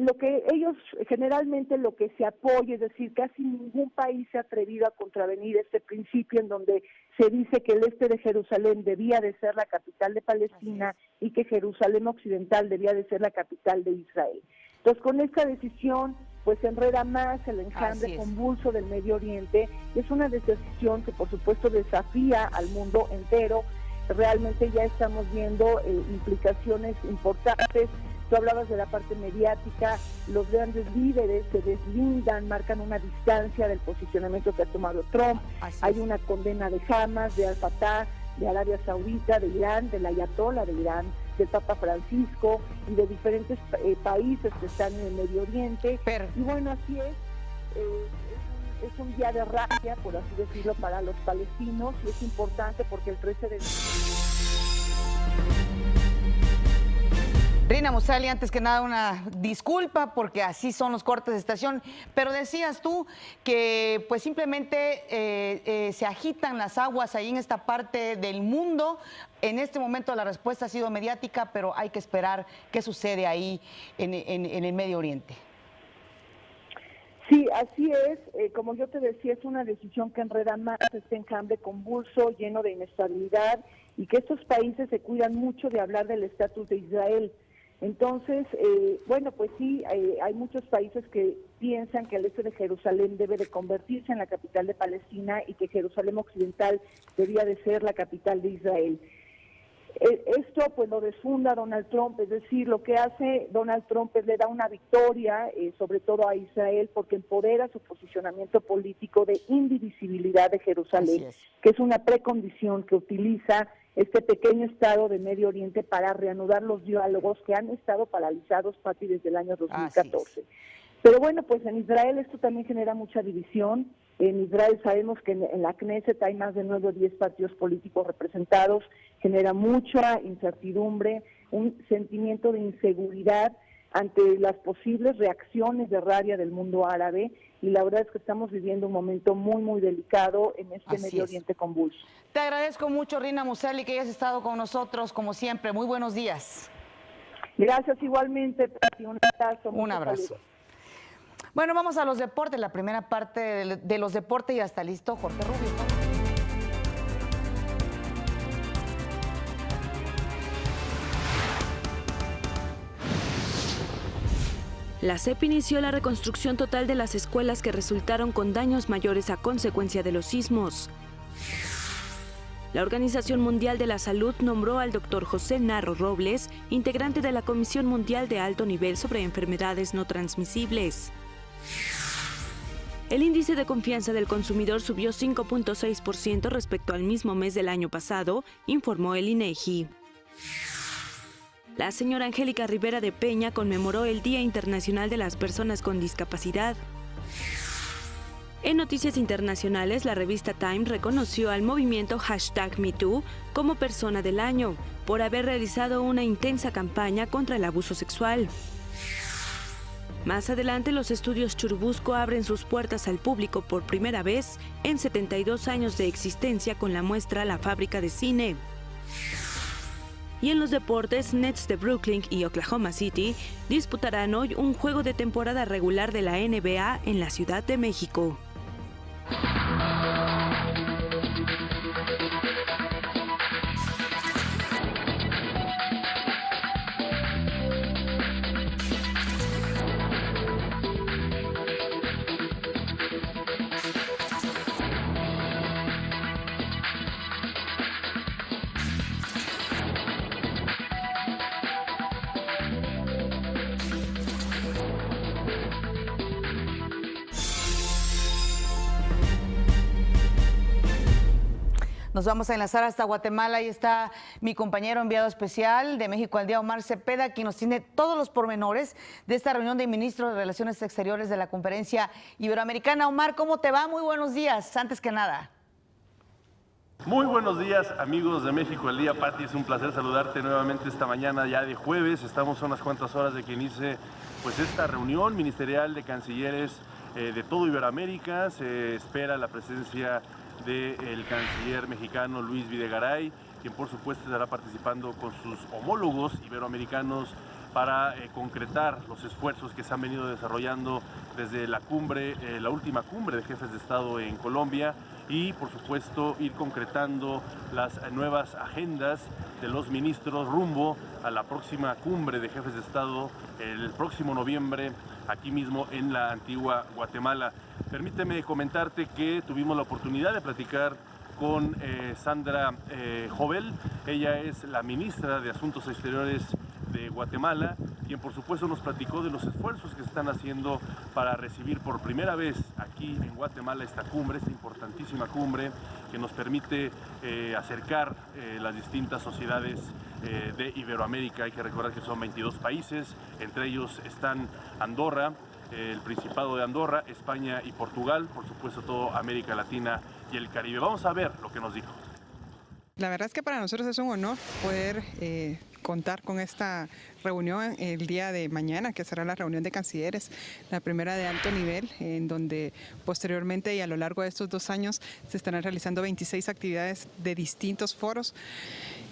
Lo que ellos, generalmente lo que se apoya, es decir, casi ningún país se ha atrevido a contravenir este principio en donde se dice que el este de Jerusalén debía de ser la capital de Palestina y que Jerusalén occidental debía de ser la capital de Israel. Entonces, con esta decisión, pues se enreda más el enjambre convulso del Medio Oriente. Es una decisión que, por supuesto, desafía al mundo entero. Realmente ya estamos viendo implicaciones importantes. Tú hablabas de la parte mediática, los grandes líderes se deslindan, marcan una distancia del posicionamiento que ha tomado Trump. Hay una condena de Hamas, de Al-Fatah, de Arabia Saudita, de Irán, del Ayatollah de Irán, del Papa Francisco y de diferentes países que están en el Medio Oriente. Y bueno, así es un día de rabia, por así decirlo, para los palestinos, y es importante porque el 13 de... Rina Musali, antes que nada una disculpa porque así son los cortes de estación, pero decías tú que pues simplemente se agitan las aguas ahí en esta parte del mundo. En este momento la respuesta ha sido mediática, pero hay que esperar qué sucede ahí en el Medio Oriente. Sí, así es. Como yo te decía, es una decisión que enreda más este enjambre convulso, lleno de inestabilidad, y que estos países se cuidan mucho de hablar del estatus de Israel. Entonces, bueno, pues sí, hay muchos países que piensan que el este de Jerusalén debe de convertirse en la capital de Palestina y que Jerusalén occidental debía de ser la capital de Israel. Esto pues lo desfunda Donald Trump, es decir, lo que hace Donald Trump es le da una victoria, sobre todo a Israel, porque empodera su posicionamiento político de indivisibilidad de Jerusalén, que es una precondición que utiliza este pequeño estado de Medio Oriente para reanudar los diálogos que han estado paralizados, Pati, desde el año 2014. Pero bueno, pues en Israel esto también genera mucha división. En Israel sabemos que en la Knesset hay más de 9 o 10 partidos políticos representados, genera mucha incertidumbre, un sentimiento de inseguridad ante las posibles reacciones de rabia del mundo árabe, y la verdad es que estamos viviendo un momento muy, muy delicado en este Medio Oriente convulso. Te agradezco mucho, Rina Musali, que hayas estado con nosotros, como siempre. Muy buenos días. Gracias igualmente, Pati. Un abrazo. Un abrazo. Saludos. Bueno, vamos a los deportes, la primera parte de los deportes, y hasta listo Jorge Rubio. La SEP inició la reconstrucción total de las escuelas que resultaron con daños mayores a consecuencia de los sismos. La Organización Mundial de la Salud nombró al Dr. José Narro Robles, integrante de la Comisión Mundial de Alto Nivel sobre Enfermedades No Transmisibles. El índice de confianza del consumidor subió 5.6% respecto al mismo mes del año pasado, informó el INEGI. La señora Angélica Rivera de Peña conmemoró el Día Internacional de las Personas con Discapacidad. En noticias internacionales, la revista Time reconoció al movimiento #MeToo como persona del año por haber realizado una intensa campaña contra el abuso sexual. Más adelante, los estudios Churubusco abren sus puertas al público por primera vez en 72 años de existencia con la muestra La Fábrica de Cine. Y en los deportes, Nets de Brooklyn y Oklahoma City disputarán hoy un juego de temporada regular de la NBA en la Ciudad de México. Nos vamos a enlazar hasta Guatemala. Ahí está mi compañero enviado especial de México al Día, Omar Cepeda, quien nos tiene todos los pormenores de esta reunión de ministros de Relaciones Exteriores de la Conferencia Iberoamericana. Omar, ¿cómo te va? Muy buenos días, antes que nada. Muy buenos días, amigos de México al Día. Pati, es un placer saludarte nuevamente esta mañana ya de jueves. Estamos a unas cuantas horas de que inicie pues esta reunión ministerial de cancilleres de todo Iberoamérica. Se espera la presencia del canciller mexicano Luis Videgaray, quien por supuesto estará participando con sus homólogos iberoamericanos para concretar los esfuerzos que se han venido desarrollando desde la cumbre, la última cumbre de jefes de Estado en Colombia, y por supuesto ir concretando las nuevas agendas de los ministros rumbo a la próxima cumbre de jefes de Estado el próximo noviembre aquí mismo en la antigua Guatemala. Permíteme comentarte que tuvimos la oportunidad de platicar con Sandra Jovel. Ella es la ministra de Asuntos Exteriores de Guatemala, quien por supuesto nos platicó de los esfuerzos que se están haciendo para recibir por primera vez aquí en Guatemala esta cumbre, esta importantísima cumbre que nos permite acercar las distintas sociedades de Iberoamérica. Hay que recordar que son 22 países, entre ellos están Andorra, el Principado de Andorra, España y Portugal, por supuesto todo América Latina y el Caribe. Vamos a ver lo que nos dijo. La verdad es que para nosotros es un honor poder contar con esta reunión el día de mañana, que será la reunión de cancilleres, la primera de alto nivel, en donde posteriormente y a lo largo de estos 2 años se estarán realizando 26 actividades de distintos foros.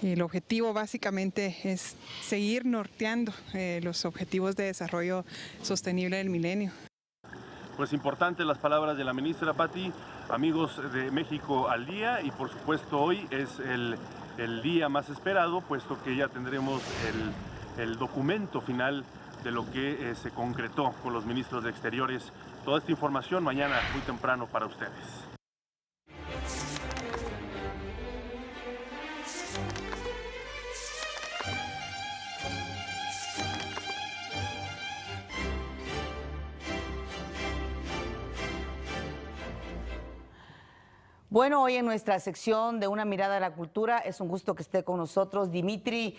El objetivo básicamente es seguir norteando los objetivos de desarrollo sostenible del milenio. Pues importantes las palabras de la ministra Pati. Amigos de México al Día, y por supuesto hoy es el día más esperado, puesto que ya tendremos el documento final de lo que se concretó con los ministros de Exteriores. Toda esta información mañana muy temprano para ustedes. Bueno, hoy en nuestra sección de Una Mirada a la Cultura es un gusto que esté con nosotros Dmitry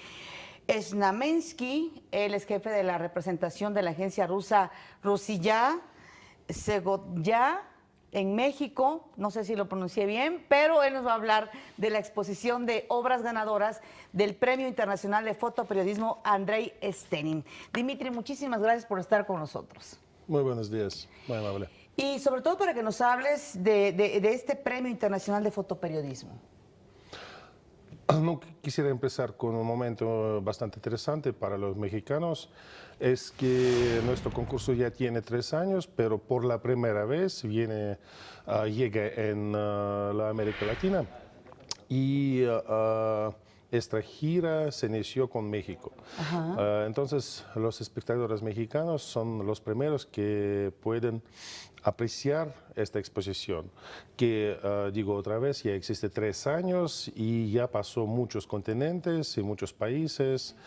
Znamensky. Él es jefe de la representación de la agencia rusa Rossiya Segodya en México. No sé si lo pronuncié bien, pero él nos va a hablar de la exposición de obras ganadoras del Premio Internacional de Fotoperiodismo Andrei Stenin. Dmitry, muchísimas gracias por estar con nosotros. Muy buenos días, muy amable. Y sobre todo para que nos hables de este Premio Internacional de Fotoperiodismo. No, quisiera empezar con un momento bastante interesante para los mexicanos. Es que nuestro concurso ya tiene 3 años, pero por la primera vez llega en la América Latina. Y esta gira se inició con México. Entonces, los espectadores mexicanos son los primeros que pueden apreciar esta exposición, que, digo otra vez, ya existe 3 años y ya pasó muchos continentes y muchos países.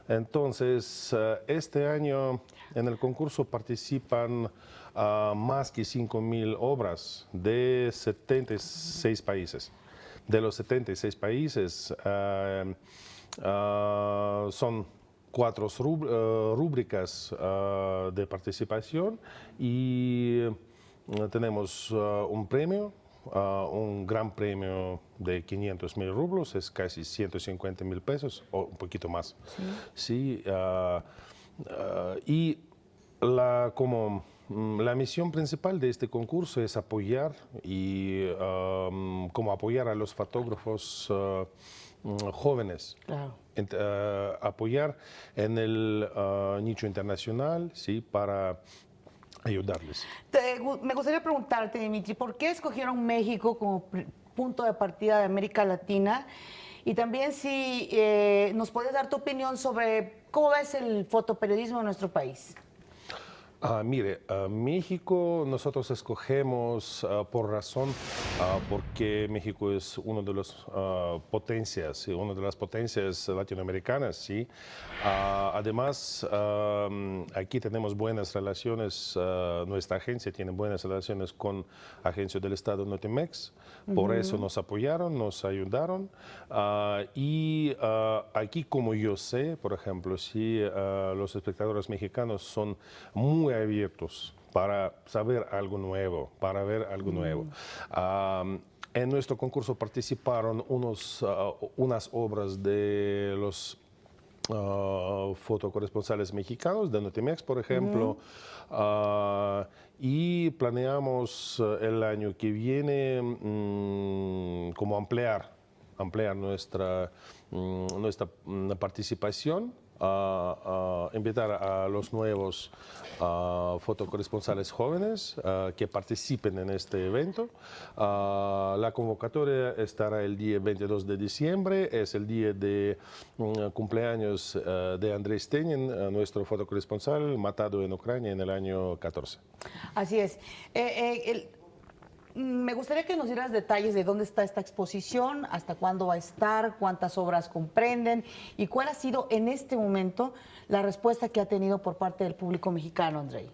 Entonces, este año en el concurso participan más que 5,000 obras de 76 países. De los 76 países, son 4 rúbricas de participación y tenemos un premio, un gran premio de 500.000 rublos, es casi 150.000 pesos o un poquito más. Sí, y la misión principal de este concurso es apoyar apoyar a los fotógrafos jóvenes, apoyar en el nicho internacional, sí, para ayudarles. Me gustaría preguntarte, Dimitri, ¿por qué escogieron México como punto de partida de América Latina? Y también si nos puedes dar tu opinión sobre cómo ves el fotoperiodismo en nuestro país. Mire, México nosotros escogemos por razón, porque México es una de las potencias latinoamericanas, ¿sí? Además, aquí tenemos buenas relaciones, nuestra agencia tiene buenas relaciones con agencias del Estado Notimex, por eso nos apoyaron, nos ayudaron, y aquí, como yo sé, por ejemplo, sí, los espectadores mexicanos son muy abiertos para saber algo nuevo, para ver algo nuevo. En nuestro concurso participaron unas obras de los fotocorresponsales mexicanos, de Notimex, por ejemplo, y planeamos el año que viene como ampliar nuestra participación, invitar a los nuevos fotocorresponsales jóvenes que participen en este evento. La convocatoria estará el día 22 de diciembre, es el día de cumpleaños de Andrei Stenin, nuestro fotocorresponsal matado en Ucrania en el año 14. Así es. Me gustaría que nos dieras detalles de dónde está esta exposición, hasta cuándo va a estar, cuántas obras comprenden y cuál ha sido en este momento la respuesta que ha tenido por parte del público mexicano, Andrei.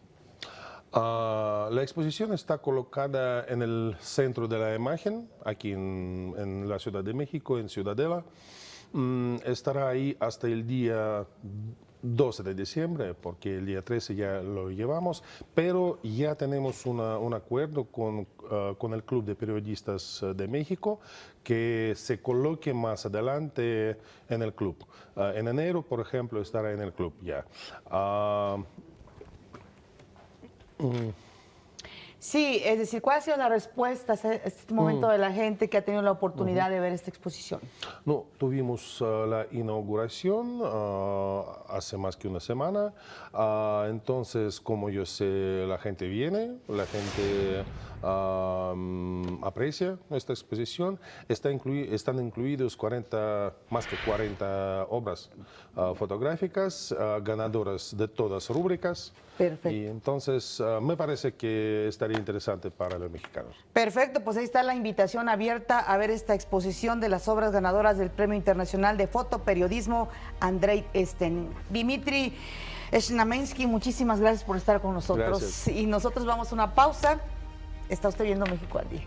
La exposición está colocada en el centro de la imagen, aquí en la Ciudad de México, en Ciudadela. Estará ahí hasta el día 12 de diciembre, porque el día 13 ya lo llevamos, pero ya tenemos un acuerdo con el Club de Periodistas de México que se coloque más adelante en el club. En enero, por ejemplo, estará en el club ya. Sí, es decir, ¿cuál ha sido la respuesta a este momento de la gente que ha tenido la oportunidad de ver esta exposición? No, tuvimos la inauguración hace más que una semana, entonces, como yo sé, la gente viene, la gente aprecia nuestra exposición. Están incluidos más que 40 obras fotográficas, ganadoras de todas rúbricas. Perfecto. Y entonces me parece que estaría interesante para los mexicanos. Perfecto, pues ahí está la invitación abierta a ver esta exposición de las obras ganadoras del Premio Internacional de Fotoperiodismo Andrei Stenin. Dimitri Znamensky, muchísimas gracias por estar con nosotros. Gracias. Y nosotros vamos a una pausa. Está usted viendo México al Día.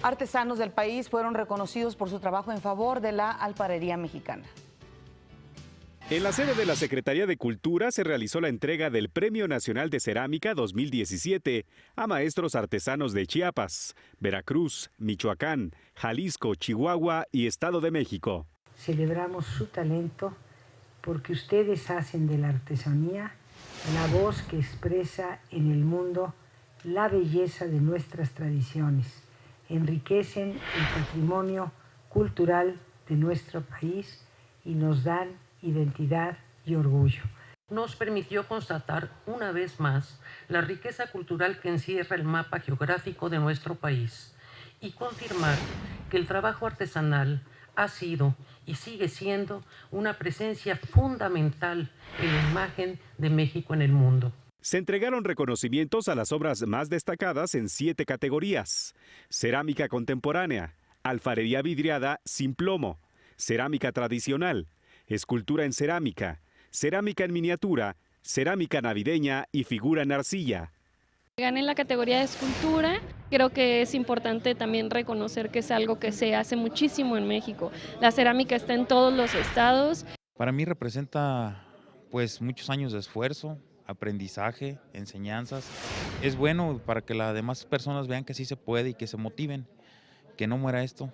Artesanos del país fueron reconocidos por su trabajo en favor de la alfarería mexicana. En la sede de la Secretaría de Cultura se realizó la entrega del Premio Nacional de Cerámica 2017 a maestros artesanos de Chiapas, Veracruz, Michoacán, Jalisco, Chihuahua y Estado de México. Celebramos su talento porque ustedes hacen de la artesanía la voz que expresa en el mundo la belleza de nuestras tradiciones. Enriquecen el patrimonio cultural de nuestro país y nos dan identidad y orgullo. Nos permitió constatar una vez más la riqueza cultural que encierra el mapa geográfico de nuestro país y confirmar porque el trabajo artesanal ha sido y sigue siendo una presencia fundamental en la imagen de México en el mundo. Se entregaron reconocimientos a las obras más destacadas en 7 categorías: cerámica contemporánea, alfarería vidriada sin plomo, cerámica tradicional, escultura en cerámica en miniatura, cerámica navideña y figura en arcilla. Gané en la categoría de escultura. Creo que es importante también reconocer que es algo que se hace muchísimo en México. La cerámica está en todos los estados. Para mí representa pues muchos años de esfuerzo, aprendizaje, enseñanzas. Es bueno para que las demás personas vean que sí se puede y que se motiven, que no muera esto,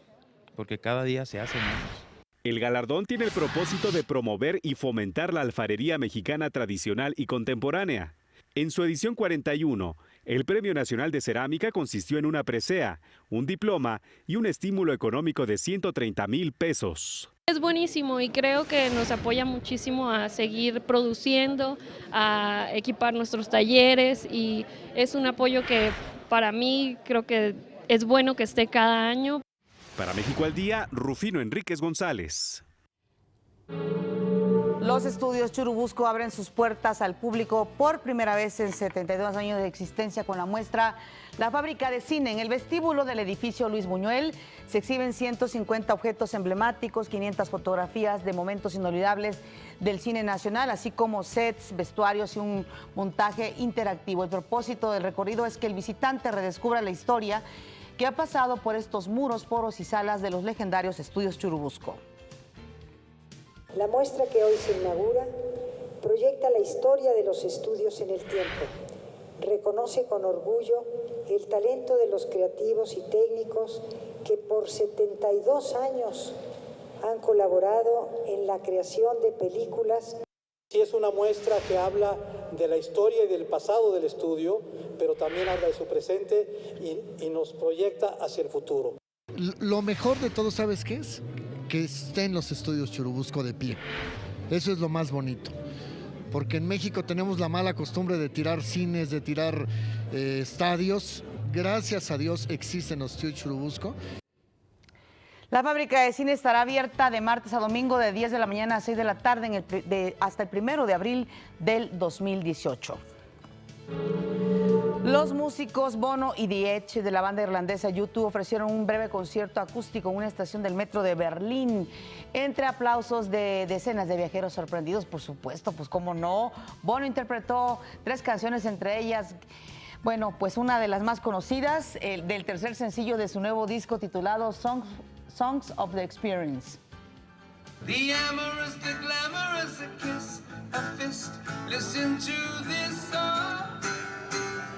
porque cada día se hace menos. El galardón tiene el propósito de promover y fomentar la alfarería mexicana tradicional y contemporánea. En su edición 41, el Premio Nacional de Cerámica consistió en una presea, un diploma y un estímulo económico de 130,000 pesos. Es buenísimo y creo que nos apoya muchísimo a seguir produciendo, a equipar nuestros talleres, y es un apoyo que para mí creo que es bueno que esté cada año. Para México al Día, Rufino Enríquez González. Los estudios Churubusco abren sus puertas al público por primera vez en 72 años de existencia con la muestra La Fábrica de Cine. En el vestíbulo del edificio Luis Buñuel se exhiben 150 objetos emblemáticos, 500 fotografías de momentos inolvidables del cine nacional, así como sets, vestuarios y un montaje interactivo. El propósito del recorrido es que el visitante redescubra la historia que ha pasado por estos muros, foros y salas de los legendarios estudios Churubusco. La muestra que hoy se inaugura proyecta la historia de los estudios en el tiempo. Reconoce con orgullo el talento de los creativos y técnicos que por 72 años han colaborado en la creación de películas. Sí, es una muestra que habla de la historia y del pasado del estudio, pero también habla de su presente y nos proyecta hacia el futuro. Lo mejor de todo, ¿sabes qué es? Que estén los estudios Churubusco de pie. Eso es lo más bonito. Porque en México tenemos la mala costumbre de tirar cines, de tirar estadios. Gracias a Dios existen los estudios Churubusco. La Fábrica de Cine estará abierta de martes a domingo de 10 de la mañana a 6 de la tarde hasta el 1 de abril del 2018. Los músicos Bono y The Edge de la banda irlandesa U2 ofrecieron un breve concierto acústico en una estación del metro de Berlín, entre aplausos de decenas de viajeros sorprendidos, por supuesto, pues cómo no. Bono interpretó 3 canciones, entre ellas, bueno, pues una de las más conocidas, del tercer sencillo de su nuevo disco titulado Songs of the Experience. The amorous, the glamorous, a kiss, a fist, listen to this song.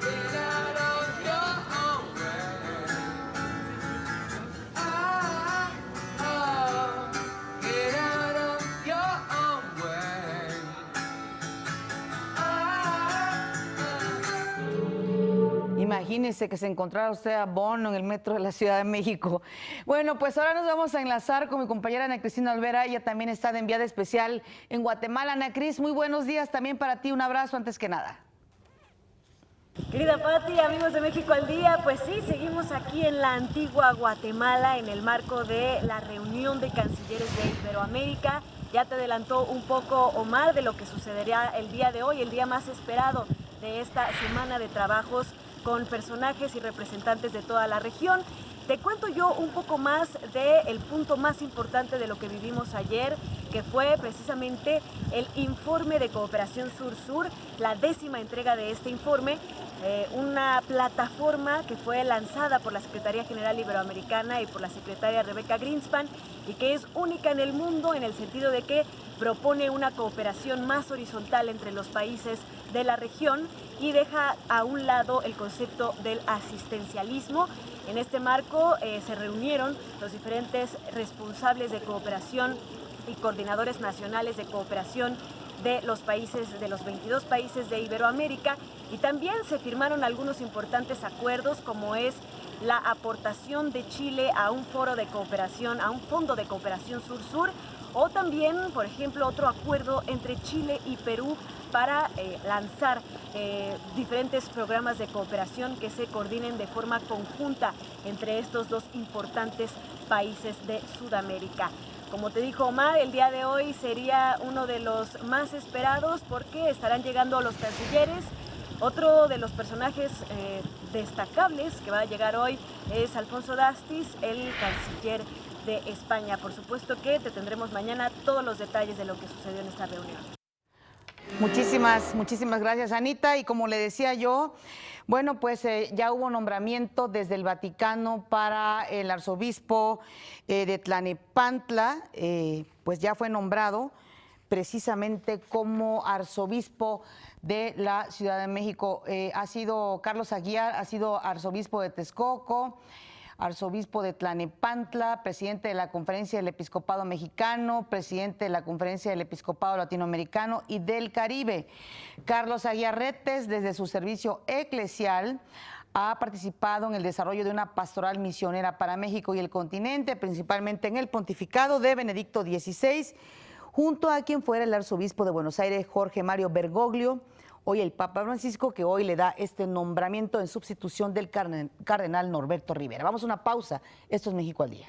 Get out of your own way. Get out of your own way. Imagínese que se encontrara usted a Bono en el metro de la Ciudad de México. Bueno, pues ahora nos vamos a enlazar con mi compañera Ana Cristina Olvera. Ella también está de enviada especial en Guatemala. Ana Cris, muy buenos días también para ti. Un abrazo antes que nada. Querida Pati, amigos de México al Día, pues sí, seguimos aquí en la antigua Guatemala en el marco de la reunión de cancilleres de Iberoamérica. Ya te adelantó un poco Omar de lo que sucederá el día de hoy, el día más esperado de esta semana de trabajos con personajes y representantes de toda la región. Te cuento yo un poco más del punto más importante de lo que vivimos ayer, que fue precisamente el informe de Cooperación Sur-Sur, la 10ª entrega de este informe, una plataforma que fue lanzada por la Secretaría General Iberoamericana y por la secretaria Rebeca Greenspan y que es única en el mundo en el sentido de que propone una cooperación más horizontal entre los países de la región y deja a un lado el concepto del asistencialismo. En este marco se reunieron los diferentes responsables de cooperación y coordinadores nacionales de cooperación de los países, de los 22 países de Iberoamérica, y también se firmaron algunos importantes acuerdos, como es la aportación de Chile a un foro de cooperación, a un fondo de cooperación sur-sur, o también, por ejemplo, otro acuerdo entre Chile y Perú para lanzar diferentes programas de cooperación que se coordinen de forma conjunta entre estos dos importantes países de Sudamérica. Como te dijo Omar, el día de hoy sería uno de los más esperados porque estarán llegando los cancilleres. Otro de los personajes destacables que va a llegar hoy es Alfonso Dastis, el canciller de España. Por supuesto que te tendremos mañana todos los detalles de lo que sucedió en esta reunión. Muchísimas gracias, Anita. Y como le decía yo, bueno, pues ya hubo nombramiento desde el Vaticano para el arzobispo de Tlalnepantla, pues ya fue nombrado precisamente como arzobispo de la Ciudad de México. Ha sido Carlos Aguiar, ha sido arzobispo de Texcoco, arzobispo de Tlalnepantla, presidente de la Conferencia del Episcopado Mexicano, presidente de la Conferencia del Episcopado Latinoamericano y del Caribe. Carlos Aguiar Retes, desde su servicio eclesial, ha participado en el desarrollo de una pastoral misionera para México y el continente, principalmente en el pontificado de Benedicto XVI, junto a quien fuera el arzobispo de Buenos Aires, Jorge Mario Bergoglio. Hoy el Papa Francisco, que hoy le da este nombramiento en sustitución del cardenal Norberto Rivera. Vamos a una pausa. Esto es México al Día.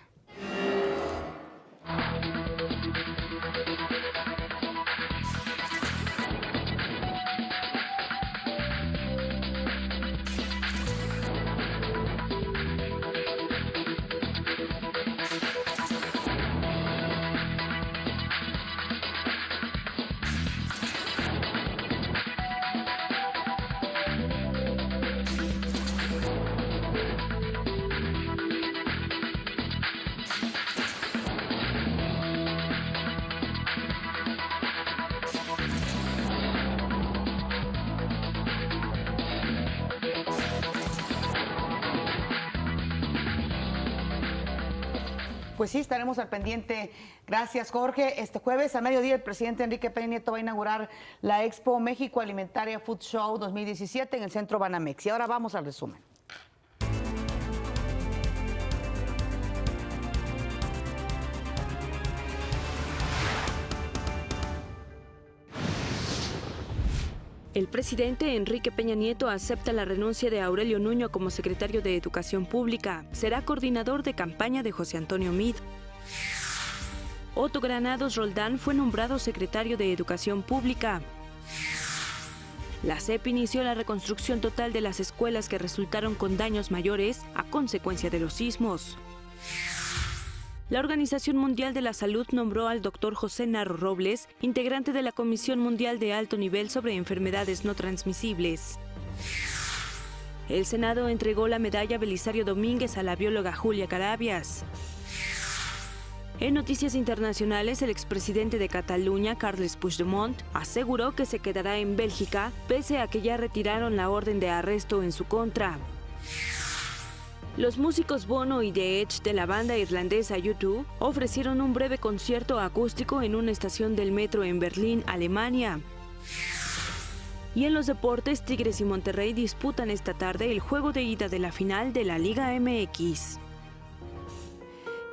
Pues sí, estaremos al pendiente. Gracias, Jorge. Este jueves a mediodía el presidente Enrique Peña Nieto va a inaugurar la Expo México Alimentaria Food Show 2017 en el Centro Banamex. Y ahora vamos al resumen. El presidente Enrique Peña Nieto acepta la renuncia de Aurelio Nuño como secretario de Educación Pública. Será coordinador de campaña de José Antonio Meade. Otto Granados Roldán fue nombrado secretario de Educación Pública. La SEP inició la reconstrucción total de las escuelas que resultaron con daños mayores a consecuencia de los sismos. La Organización Mundial de la Salud nombró al Dr. José Narro Robles, integrante de la Comisión Mundial de Alto Nivel sobre Enfermedades No Transmisibles. El Senado entregó la medalla Belisario Domínguez a la bióloga Julia Carabias. En noticias internacionales, el expresidente de Cataluña, Carles Puigdemont, aseguró que se quedará en Bélgica, pese a que ya retiraron la orden de arresto en su contra. Los músicos Bono y The Edge de la banda irlandesa U2 ofrecieron un breve concierto acústico en una estación del metro en Berlín, Alemania. Y en los deportes, Tigres y Monterrey disputan esta tarde el juego de ida de la final de la Liga MX.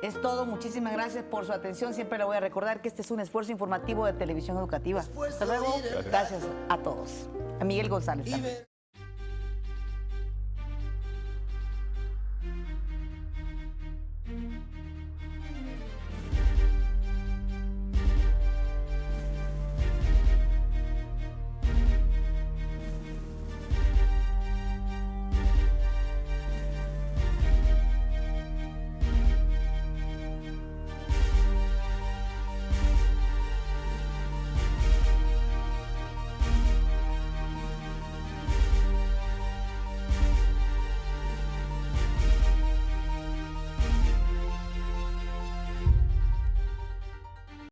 Es todo, muchísimas gracias por su atención. Siempre le voy a recordar que este es un esfuerzo informativo de Televisión Educativa. Hasta luego, gracias a todos. A Miguel González también.